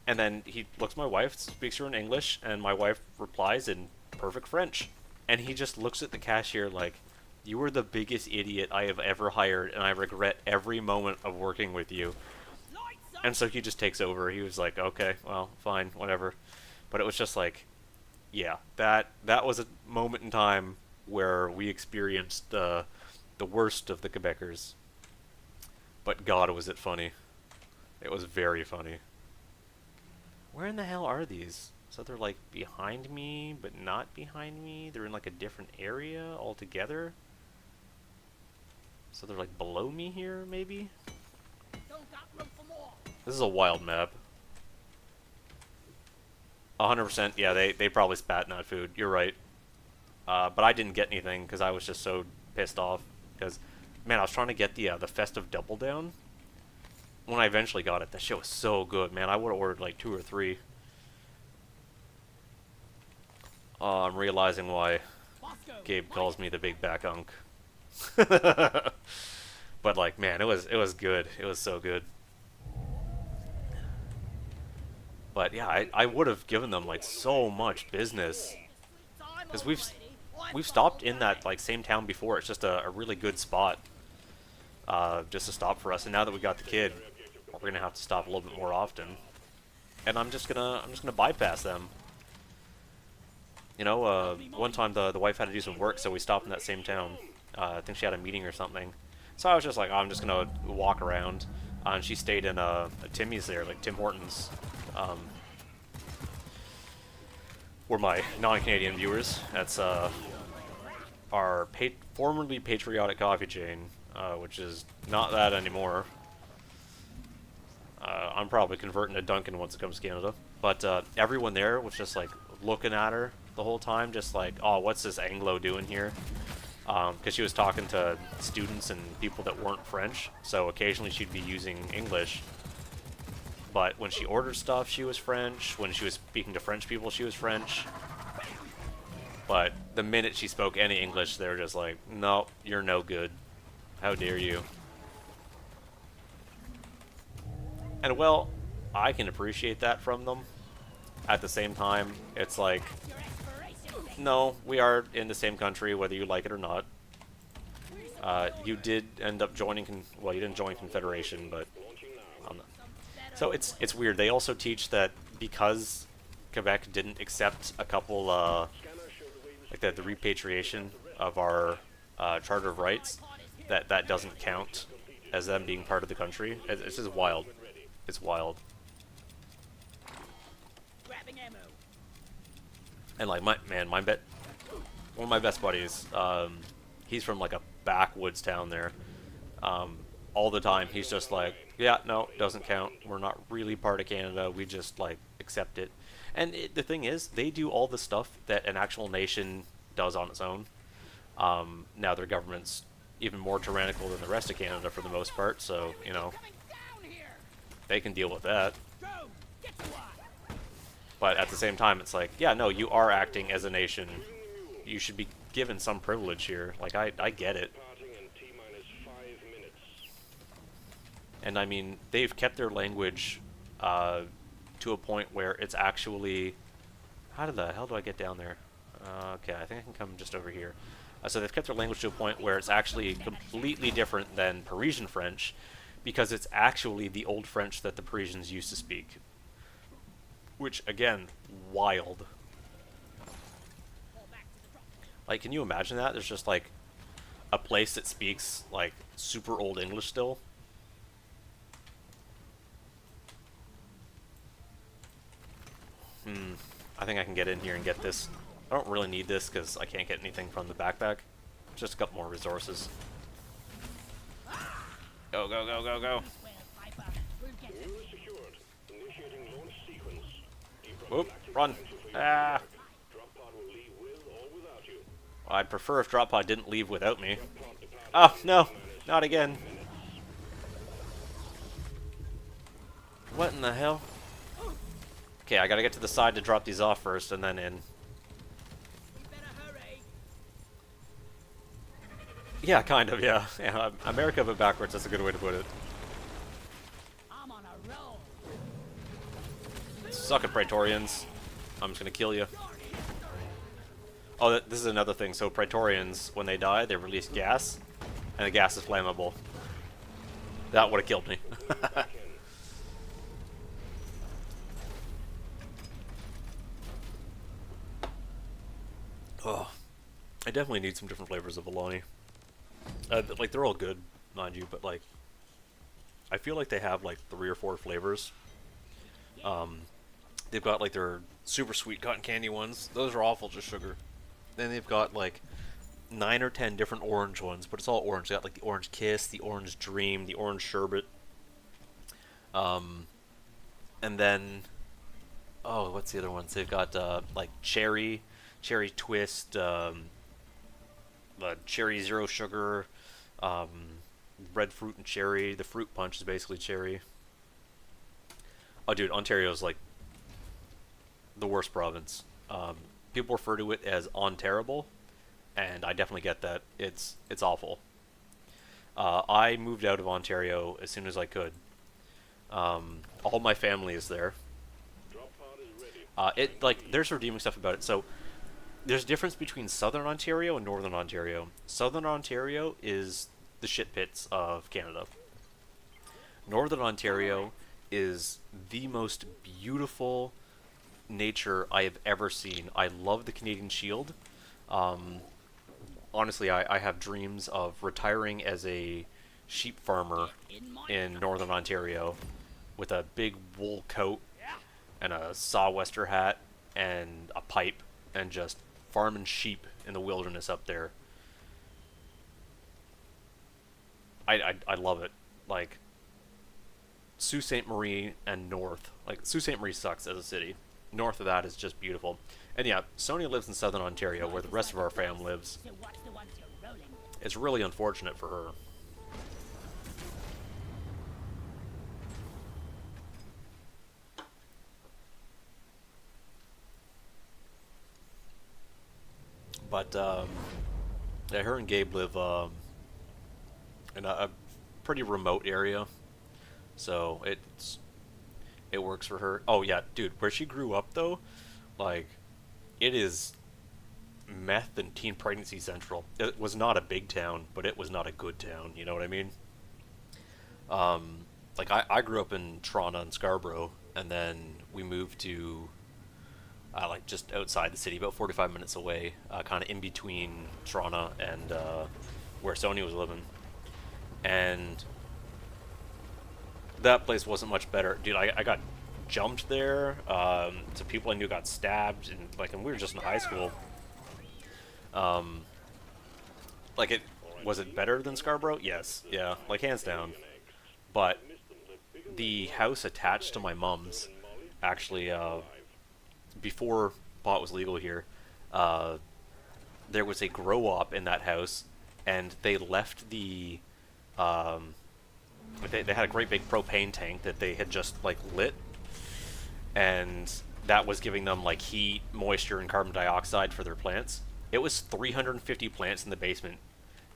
And then he looks at my wife, speaks to her in English, and my wife replies in perfect French. And he just looks at the cashier like, you are the biggest idiot I have ever hired, and I regret every moment of working with you. And so he just takes over. He was like, okay, well, fine, whatever. But it was just like, yeah, that was a moment in time where we experienced the worst of the Quebecers. But God, was it funny. It was very funny. Where in the hell are these? So they're like behind me, but not behind me. They're in like a different area altogether. So they're like below me here, maybe? Don't got room for more. This is a wild map. 100%, yeah, they probably spat in that food. You're right. But I didn't get anything because I was just so pissed off. Because, man, I was trying to get the festive double down. When I eventually got it, that shit was so good, man. I would have ordered like 2 or 3. I'm realizing why Gabe calls me the big back unk. But like, man, it was good. It was so good. But yeah, I would have given them like so much business, because we've stopped in that like same town before. It's just a really good spot, just to stop for us. And now that we got the kid, we're gonna have to stop a little bit more often. And I'm just gonna bypass them. You know, one time the wife had to do some work, so we stopped in that same town. I think she had a meeting or something. So I was just like, oh, I'm just gonna walk around. And she stayed in a Timmy's there, like Tim Hortons. For my non-Canadian viewers, that's our formerly patriotic coffee chain, which is not that anymore. I'm probably converting to Dunkin' once it comes to Canada. But everyone there was just like looking at her the whole time, just like, oh, what's this Anglo doing here? Because she was talking to students and people that weren't French, so occasionally she'd be using English. But when she ordered stuff, she was French. When she was speaking to French people, she was French. But the minute she spoke any English, they were just like, no, you're no good. How dare you? And well, I can appreciate that from them. At the same time, it's like, no, we are in the same country, whether you like it or not. You did end up joining, well, you didn't join Confederation, but... So it's weird. They also teach that because Quebec didn't accept a couple, like the repatriation of our Charter of Rights, that doesn't count as them being part of the country. It's just wild. It's wild. And like one of my best buddies, he's from like a backwoods town there. All the time he's just like, yeah, no, doesn't count. We're not really part of Canada. We just like accept it. And the thing is, they do all the stuff that an actual nation does on its own. Now their governments even more tyrannical than the rest of Canada for the most part, so, you know, Coming down here. they can deal with that. Go. Get to one. But at the same time, it's like, yeah, no, you are acting as a nation. You should be given some privilege here. Like, I get it. Departing in T-minus 5 minutes. And I mean, they've kept their language to a point where it's actually... How the hell do I get down there? Okay, I think I can come just over here. So they've kept their language to a point where it's actually completely different than Parisian French, because it's actually the old French that the Parisians used to speak. Which, again, wild. Fall back to the drop. Like, can you imagine that? There's just, like, a place that speaks, like, super old English still. I think I can get in here and get this. I don't really need this because I can't get anything from the backpack. Just a couple more resources. Go, go, go, go, go. Well, Piper, we'll get you. Mule secured. Initiating launch sequence. Deep Rock Whoop, Galactic run. thanks you for your Ah. work. Drop pod will leave with or without you. I'd prefer if Drop Pod didn't leave without me. Drop pod departing Oh, in no. T-minus Not again. 5 minutes. What in the hell? Okay, I gotta get to the side to drop these off first, and then in. We better hurry. Yeah, kind of, yeah. Yeah, America but backwards, that's a good way to put it. I'm on a roll. Suck it, Praetorians. I'm just gonna kill you. Oh, this is another thing. So Praetorians, when they die, they release gas, and the gas is flammable. That would have killed me. Oh, I definitely need some different flavors of bologna. Like, they're all good, mind you, but, like, I feel like they have, like, 3 or 4 flavors. They've got, like, their super sweet cotton candy ones. Those are awful, just sugar. Then they've got, like, 9 or 10 different orange ones, but it's all orange. They got, like, the orange kiss, the orange dream, the orange sherbet. And then, oh, what's the other ones? They've got, like, cherry twist, cherry zero sugar, red fruit and cherry. The fruit punch is basically cherry. Oh, dude, Ontario's like the worst province. People refer to it as on-terrible, and I definitely get that. It's awful. I moved out of Ontario as soon as I could. All my family is there. Drop pod is ready. There's redeeming stuff about it. So there's a difference between Southern Ontario and Northern Ontario. Southern Ontario is the shit pits of Canada. Northern Ontario is the most beautiful nature I have ever seen. I love the Canadian Shield. Honestly, I have dreams of retiring as a sheep farmer in Northern Ontario with a big wool coat and a sou'wester hat and a pipe and just farming sheep in the wilderness up there. I love it. Like, Sault Ste. Marie and North. Like, Sault Ste. Marie sucks as a city. North of that is just beautiful. And yeah, Sonia lives in Southern Ontario, where the rest of our fam lives. So watch the ones you're rolling with. It's really unfortunate for her. But, yeah, her and Gabe live in a pretty remote area, so it works for her. Oh yeah, dude, where she grew up though, like, it is meth and teen pregnancy central. It was not a big town, but it was not a good town. You know what I mean? Like, I grew up in Toronto and Scarborough, and then we moved to like just outside the city, about 45 minutes away, kind of in between Toronto and where Sony was living. And that place wasn't much better. Dude, I got jumped there. Some people I knew got stabbed, and we were just in high school. Like, was it better than Scarborough? Yes, yeah, like, hands down. But the house attached to my mom's, actually, before pot was legal here, there was a grow op in that house, and they left the they had a great big propane tank that they had just like lit, and that was giving them like heat, moisture, and carbon dioxide for their plants. It was 350 plants in the basement.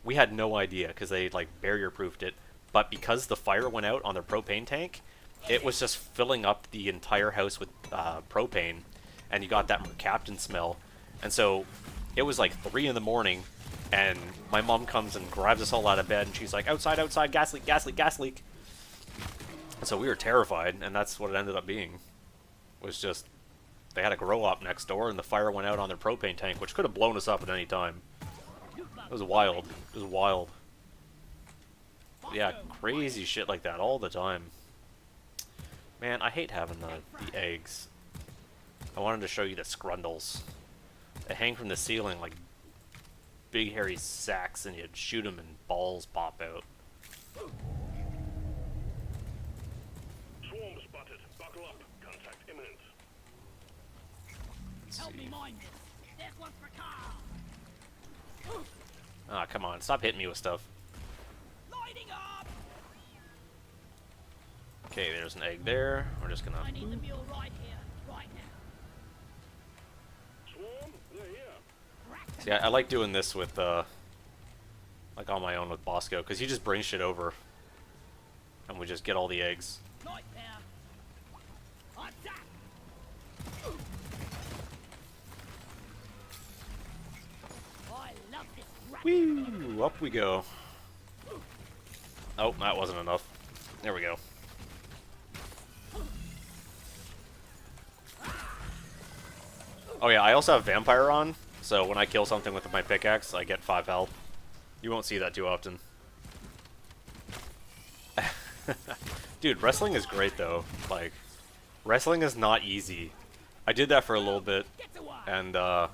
We had no idea because they like barrier proofed it, but because the fire went out on their propane tank, it was just filling up the entire house with propane, and you got that mercaptan smell. And so it was like 3 in the morning, and my mom comes and grabs us all out of bed, and she's like, outside, outside, gas leak, gas leak, gas leak. And so we were terrified, and that's what it ended up being. Was just, they had a grow op next door, and the fire went out on their propane tank, which could have blown us up at any time. It was wild. It was wild. Yeah, crazy shit like that all the time. Man, I hate having the eggs. I wanted to show you the scrundles. They hang from the ceiling like big hairy sacks, and you'd shoot them and balls pop out. Swarm spotted. Buckle up. Contact imminent. Help me mind this. There's one for Carl. Ah, come on. Stop hitting me with stuff. Lighting up. Okay, there's an egg there. We're just gonna... I need the mule right here, right now. Swarm, they're here. See, I like doing this with, like on my own with Bosco, because he just brings shit over. And we just get all the eggs. Light there. Attack. I love this rat. Woo! Up we go. Oh, that wasn't enough. There we go. Oh yeah, I also have Vampire on, so when I kill something with my pickaxe, I get 5 health. You won't see that too often. Dude, wrestling is great though. Like, wrestling is not easy. I did that for a little bit, and yeah,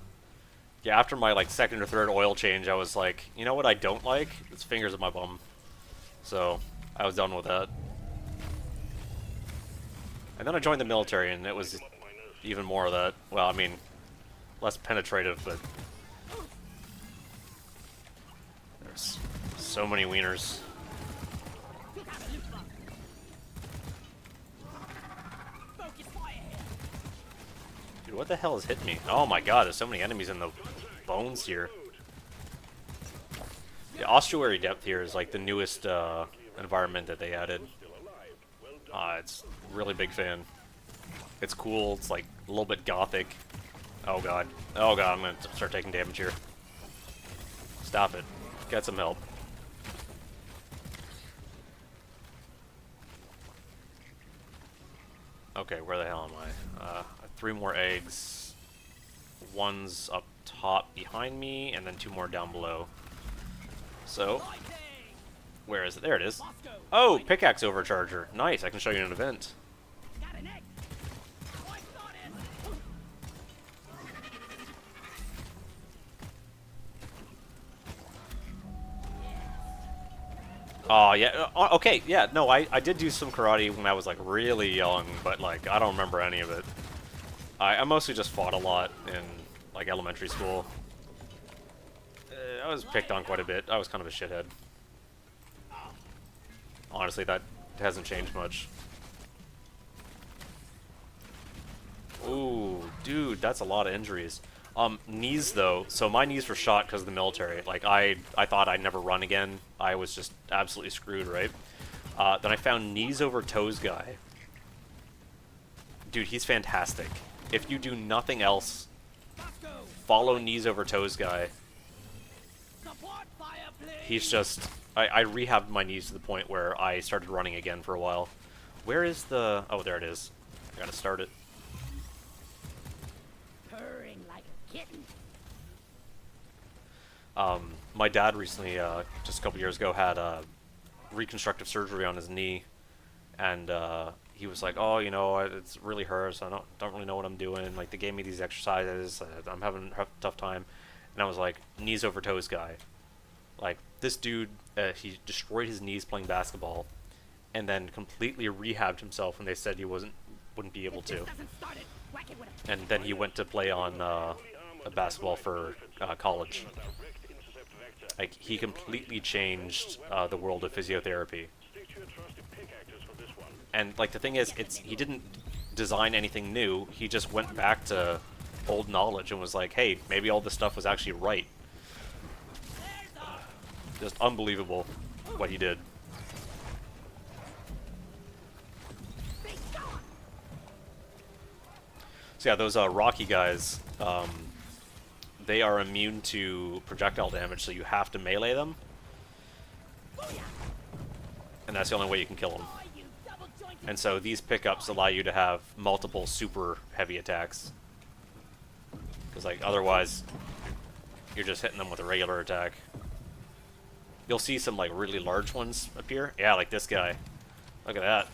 after my like second or third oil change, I was like, you know what I don't like? It's fingers at my bum. So, I was done with that. And then I joined the military, and it was even more of that. Well, I mean, less penetrative, but there's so many wieners. Dude, what the hell is hitting me? Oh my god, there's so many enemies in the bones here. The ossuary depth here is like the newest environment that they added. It's really big fan. It's cool, it's like a little bit gothic. Oh god. Oh god, I'm gonna start taking damage here. Stop it. Get some help. Okay, where the hell am I? 3 more eggs. One's up top behind me, and then 2 more down below. So, where is it? There it is. Oh, pickaxe overcharger. Nice, I can show you an event. Got an egg. I got it. Oh, yeah. Okay, yeah, no, I did do some karate when I was, like, really young, but, like, I don't remember any of it. I mostly just fought a lot in, like, elementary school. I was picked on quite a bit. I was kind of a shithead. Honestly, that hasn't changed much. Ooh, dude, that's a lot of injuries. Knees, though. So my knees were shot because of the military. Like, I thought I'd never run again. I was just absolutely screwed, right? Then I found knees over toes guy. Dude, he's fantastic. If you do nothing else, follow knees over toes guy. He's just... I rehabbed my knees to the point where I started running again for a while. Where is the... Oh, there it is. I gotta start it. Purring like a kitten. My dad recently, just a couple years ago, had reconstructive surgery on his knee, and he was like, "Oh, you know, it's really hurts. I don't really know what I'm doing. Like, they gave me these exercises. I'm having a tough time." And I was like, "Knees over toes guy." Like, this dude, he destroyed his knees playing basketball, and then completely rehabbed himself when they said he wouldn't be able to. And then he went to play on basketball for college. Like, he completely changed the world of physiotherapy. Stick to your trusty pickaxes for this one. And like the thing is, he didn't design anything new. He just went back to old knowledge and was like, hey, maybe all this stuff was actually right. Just unbelievable what he did. So yeah, those Rocky guys, they are immune to projectile damage, so you have to melee them. And that's the only way you can kill them. And so these pickups allow you to have multiple super heavy attacks. Because like otherwise, you're just hitting them with a regular attack. You'll see some like really large ones appear. Yeah, like this guy. Look at that.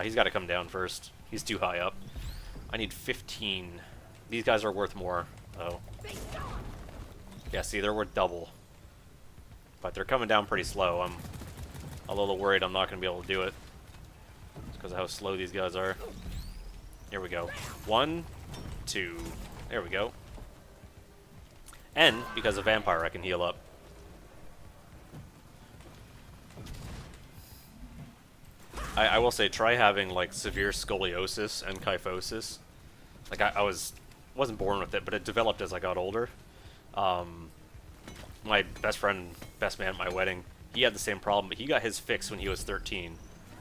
He's got to come down first. He's too high up. I need 15. These guys are worth more, though. Yeah, see, they're worth double. But they're coming down pretty slow. I'm a little worried I'm not going to be able to do it. It's because of how slow these guys are. Here we go. 1, 2. There we go. And, because of Vampire, I can heal up. I will say, try having like severe scoliosis and kyphosis. Like I wasn't born with it, but it developed as I got older. My best man at my wedding, he had the same problem, but he got his fixed when he was 13.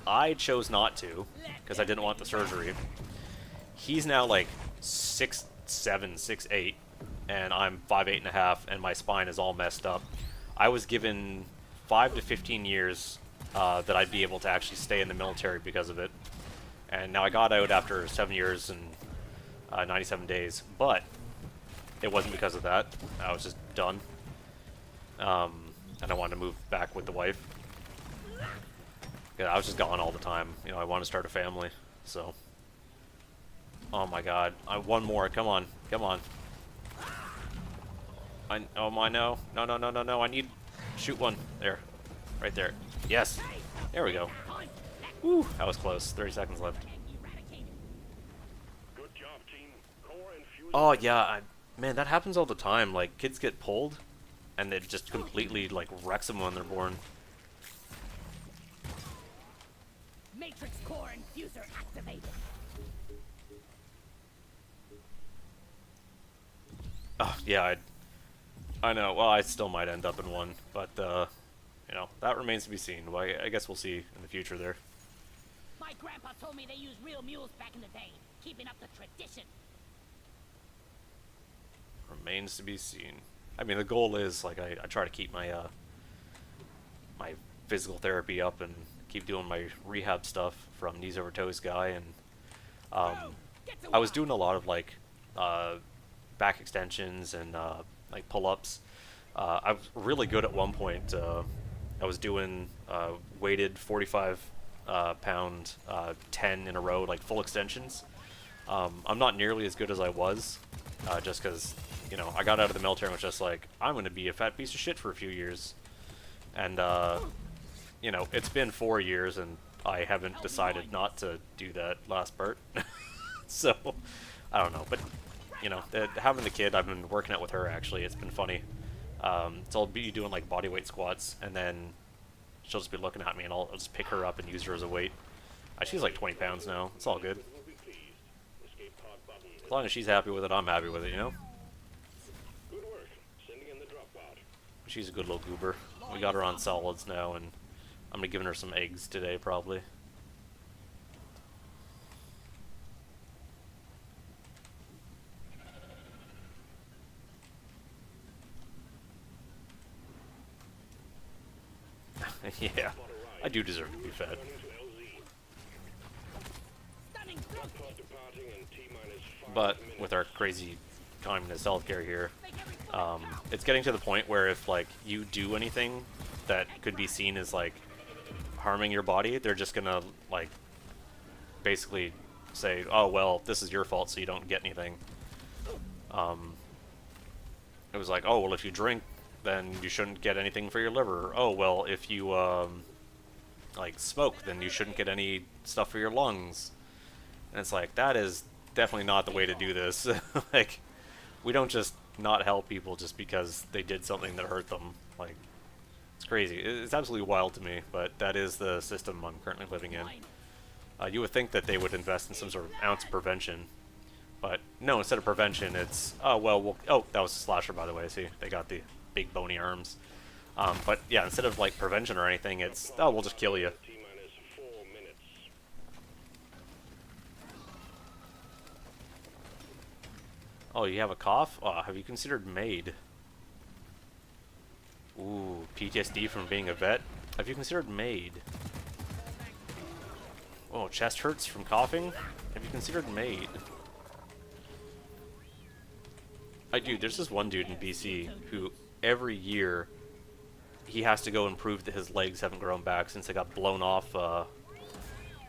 I chose not to because I didn't want the surgery. He's now like 6'7", 6'8", and I'm 5'8.5", and my spine is all messed up. I was given 5 to 15 years that I'd be able to actually stay in the military because of it. And now I got out after 7 years and 97 days, but it wasn't because of that. I was just done. And I wanted to move back with the wife. Yeah, I was just gone all the time. You know, I want to start a family, so. Oh my god. One more. Come on. Come on. Oh my, no. No, no, no, no, no. I need... Shoot one. There. Right there. Yes. There we go. Woo. That was close. 30 seconds left. Good job, team. Core and fuse. Oh, yeah. Man, that happens all the time. Like, kids get pulled, and it just completely, like, wrecks them when they're born. Matrix core infuser activated. Oh, yeah, I know. Well, I still might end up in one, but, you know, that remains to be seen. Well, I guess we'll see in the future there. My grandpa told me they used real mules back in the day, keeping up the tradition. Remains to be seen. I mean, the goal is, like, I try to keep my, my physical therapy up and keep doing my rehab stuff from Knees Over Toes guy, and, I was doing a lot of, like, back extensions and, like, pull-ups. I was really good at one point. I was doing weighted 45 pound 10 in a row, like full extensions. I'm not nearly as good as I was, just because, you know, I got out of the military and was just like, I'm going to be a fat piece of shit for a few years. And, you know, it's been 4 years and I haven't decided not to do that last part. So, I don't know. But, you know, having the kid, I've been working out with her, actually. It's been funny. So I'll be doing like body weight squats, and then she'll just be looking at me, and I'll just pick her up and use her as a weight. She's like 20 pounds now. It's all good. Will be pleased. Escape pod button. As long as she's happy with it, I'm happy with it, you know? Good work. Sending in the drop pod. She's a good little goober. We got her on solids now, and I'm gonna give her some eggs today, probably. Yeah, I do deserve to be fed. Turning to LZ. Stunning Drop throat pod departing in T-minus 5 But minutes. with our crazy communist healthcare here, Make every foot count. it's getting to the point where if like you do anything that could be seen as like harming your body, they're just gonna like basically say, oh well, this is your fault, so you don't get anything. It was like, oh well, if you drink, then you shouldn't get anything for your liver. Oh well, if you like smoke, then you shouldn't get any stuff for your lungs. And it's like, that is definitely not the way to do this. Like, we don't just not help people just because they did something that hurt them. Like, it's crazy. It's absolutely wild to me, but that is the system I'm currently living in. You would think that they would invest in some sort of ounce of prevention, but no, instead of prevention, it's, oh, well, oh, that was a slasher, by the way, see? They got the big bony arms. But yeah, instead of, like, prevention or anything, it's, oh, we'll just kill you. T-minus 4 minutes. Oh, you have a cough? Oh, have you considered MAID? Ooh, PTSD from being a vet? Have you considered MAID? Oh, chest hurts from coughing? Have you considered MAID? Dude, there's this one dude in BC who every year he has to go and prove that his legs haven't grown back since they got blown off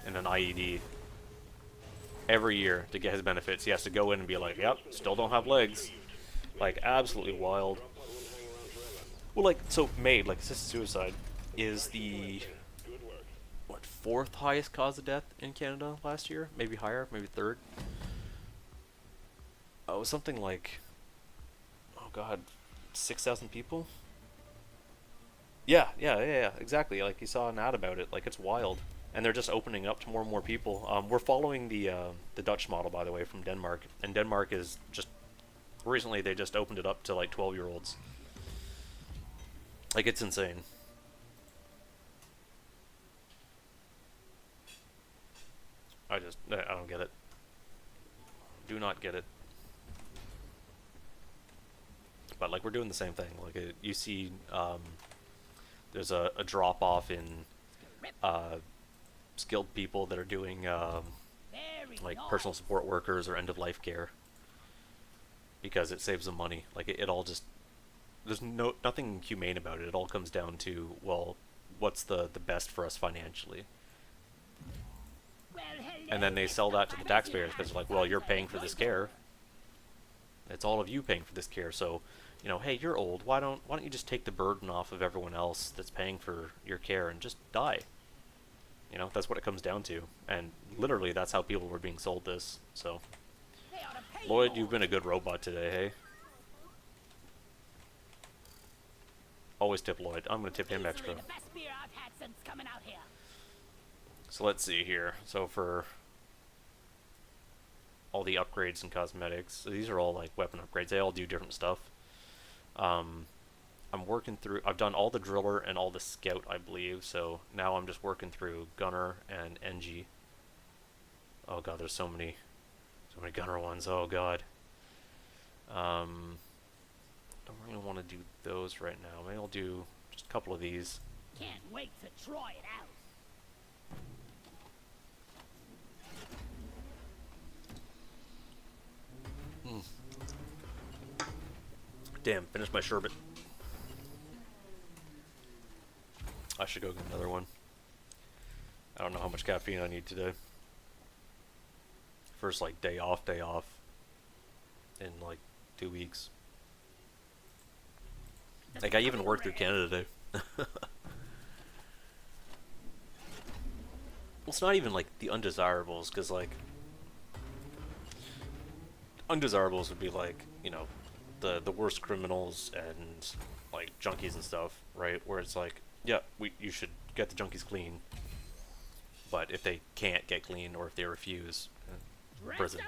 in an IED. Every year to get his benefits, he has to go in and be like, yep, still don't have legs. Like, absolutely wild. Well, like, so MAID, like assisted suicide, is the, what, 4th highest cause of death in Canada last year? Maybe higher, maybe 3rd. Oh, it was something like, oh god, 6,000 people? Yeah, exactly. Like, you saw an ad about it. Like, it's wild. And they're just opening up to more and more people. We're following the Dutch model, by the way, from Denmark. And Denmark is just, recently they just opened it up to, like, 12-year-olds. Like, it's insane. I don't get it. Do not get it. But, like, we're doing the same thing. Like, you see, there's a drop-off in, skilled people that are doing, like, personal support workers or end-of-life care. Because it saves them money. Like, it all just, there's nothing humane about it. It all comes down to, well, what's the best for us financially? And then they sell that to the taxpayers because they're like, well, you're paying for this care. It's all of you paying for this care, so, you know, hey, you're old. Why don't you just take the burden off of everyone else that's paying for your care and just die? You know, that's what it comes down to. And literally, that's how people were being sold this. So, Lloyd, you've been a good robot today, hey? Always tip Lloyd. I'm gonna tip him extra. So let's see here. So for all the upgrades and cosmetics, so these are all like weapon upgrades. They all do different stuff. I'm working through, I've done all the driller and all the scout, I believe, so now I'm just working through gunner and NG. Oh god, there's so many gunner ones, oh god. Don't really want to do those right now. Maybe I'll do just a couple of these. Can't wait to try it out. Damn, finished my sherbet. I should go get another one. I don't know how much caffeine I need today. First, like, day off in, like, 2 weeks. Like, I even worked through Canada today. Well, it's not even, like, the undesirables, because, like, undesirables would be, like, you know, the worst criminals and, like, junkies and stuff, right? Where it's like, yeah, you should get the junkies clean. But if they can't get clean, or if they refuse, prison.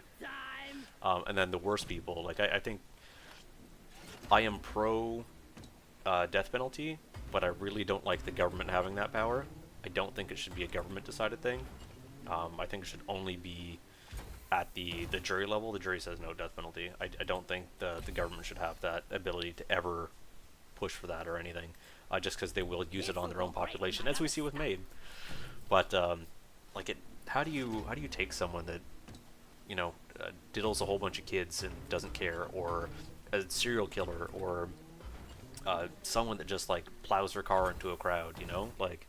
And then the worst people, like, I think I am pro death penalty, but I really don't like the government having that power. I don't think it should be a government decided thing. I think it should only be at the jury level. The jury says no death penalty. I don't think the government should have that ability to ever push for that or anything, just because they will use it on their own population, as we see with MAID. But like, how do you take someone that, you know, diddles a whole bunch of kids and doesn't care, or a serial killer, or someone that just, like, plows their car into a crowd, you know, like,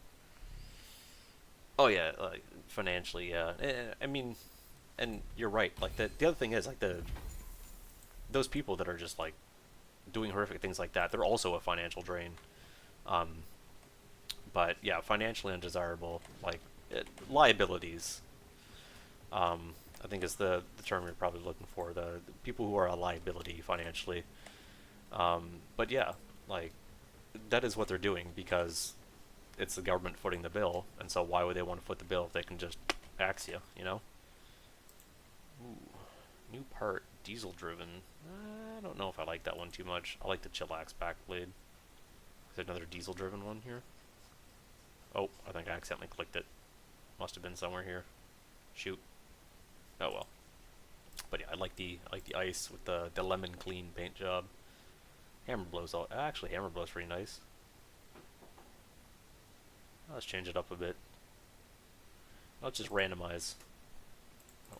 oh yeah, like, financially, yeah. I mean, and you're right. Like, the other thing is, like, those people that are just, like, doing horrific things like that, they're also a financial drain. But yeah, financially undesirable, like, liabilities. I think is the term you're probably looking for. The people who are a liability financially. But yeah, like, that is what they're doing because it's the government footing the bill, and so why would they want to foot the bill if they can just axe you, you know? Ooh, new part, diesel driven. I don't know if I like that one too much. I like the Chillax backblade. Is there another diesel driven one here? Oh, I think I accidentally clicked it. Must have been somewhere here. Shoot. Oh well. But yeah, I like the ice with the lemon clean paint job. Hammer blow's all actually hammer blow's pretty nice. Let's change it up a bit. Let's just randomize. Oh.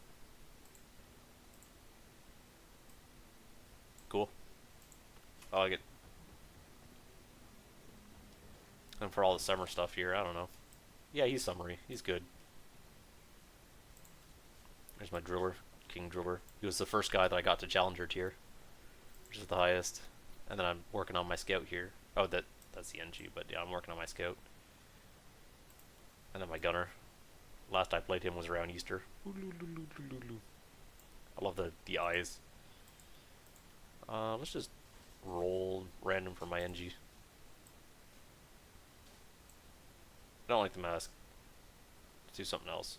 Cool. I like it. And for all the summer stuff here, I don't know. Yeah, he's summery. He's good. There's my driller, King Driller. He was the first guy that I got to Challenger tier, which is the highest. And then I'm working on my Scout here. Oh, that's the NG, but yeah, I'm working on my Scout. And then my Gunner. Last I played him was around Easter. I love the eyes. Let's just roll random for my NG. I don't like the mask. Let's do something else.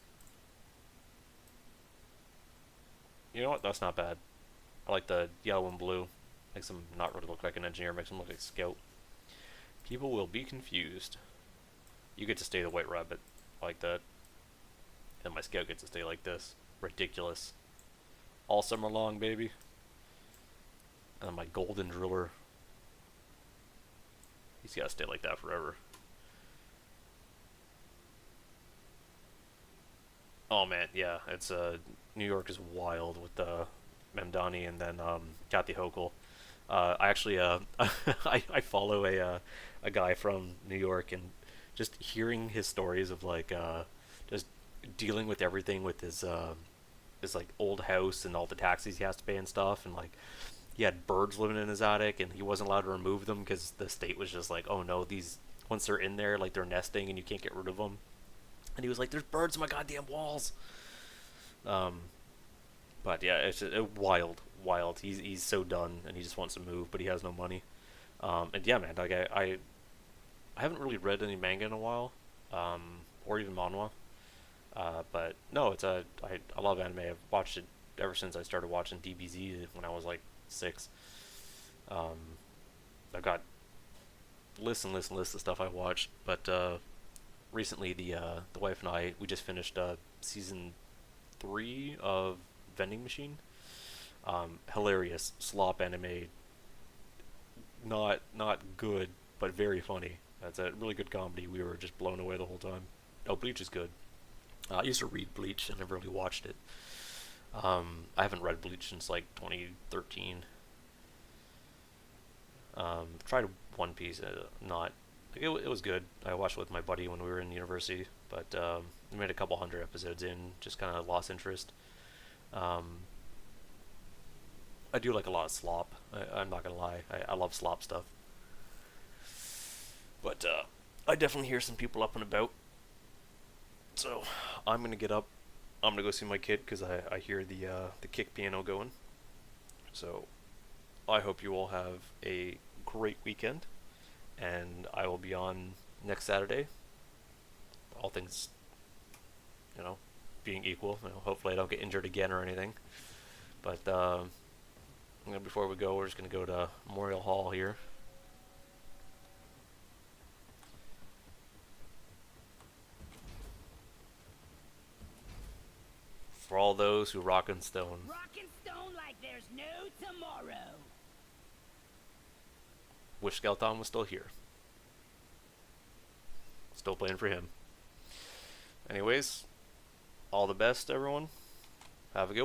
You know what? That's not bad. I like the yellow and blue. Makes him not really look like an engineer. Makes him look like a Scout. People will be confused. You get to stay the White Rabbit. I like that. And my Scout gets to stay like this. Ridiculous. All summer long, baby. And then my Golden Driller. He's got to stay like that forever. Oh man, yeah, it's New York is wild with Memdani and then Kathy Hochul. I actually I follow a guy from New York, and just hearing his stories of like just dealing with everything with his like old house and all the taxes he has to pay and stuff, and like he had birds living in his attic and he wasn't allowed to remove them because the state was just like, oh no, these once they're in there, like they're nesting and you can't get rid of them. And he was like, "There's birds in my goddamn walls." But yeah, it's just, wild, wild. He's so done, and he just wants to move, but he has no money. And yeah, man, like I haven't really read any manga in a while, or even manhwa. But no, I love anime. I've watched it ever since I started watching DBZ when I was like 6. I've got lists and lists and lists of stuff I watched, but recently the wife and I, we just finished season 3 of Vending Machine. Hilarious slop anime, not good but very funny. That's a really good comedy. We were just blown away the whole time. Oh, Bleach is good. I used to read Bleach. I never really watched it. I haven't read Bleach since like 2013. Tried One Piece, not like it was good. I watched it with my buddy when we were in university, but we made a couple hundred episodes in, just kind of lost interest. I do like a lot of slop. I'm not gonna lie. I love slop stuff. But I definitely hear some people up and about. So I'm gonna get up. I'm gonna go see my kid because I hear the kick piano going. So I hope you all have a great weekend, and I will be on next Saturday. All things, being equal. Hopefully I don't get injured again or anything. But before we go, we're just gonna go to Memorial Hall here. For all those who rock and stone. Rock and stone like there's no tomorrow. Wish Skelton was still here. Still playing for him. Anyways, all the best, everyone. Have a good one.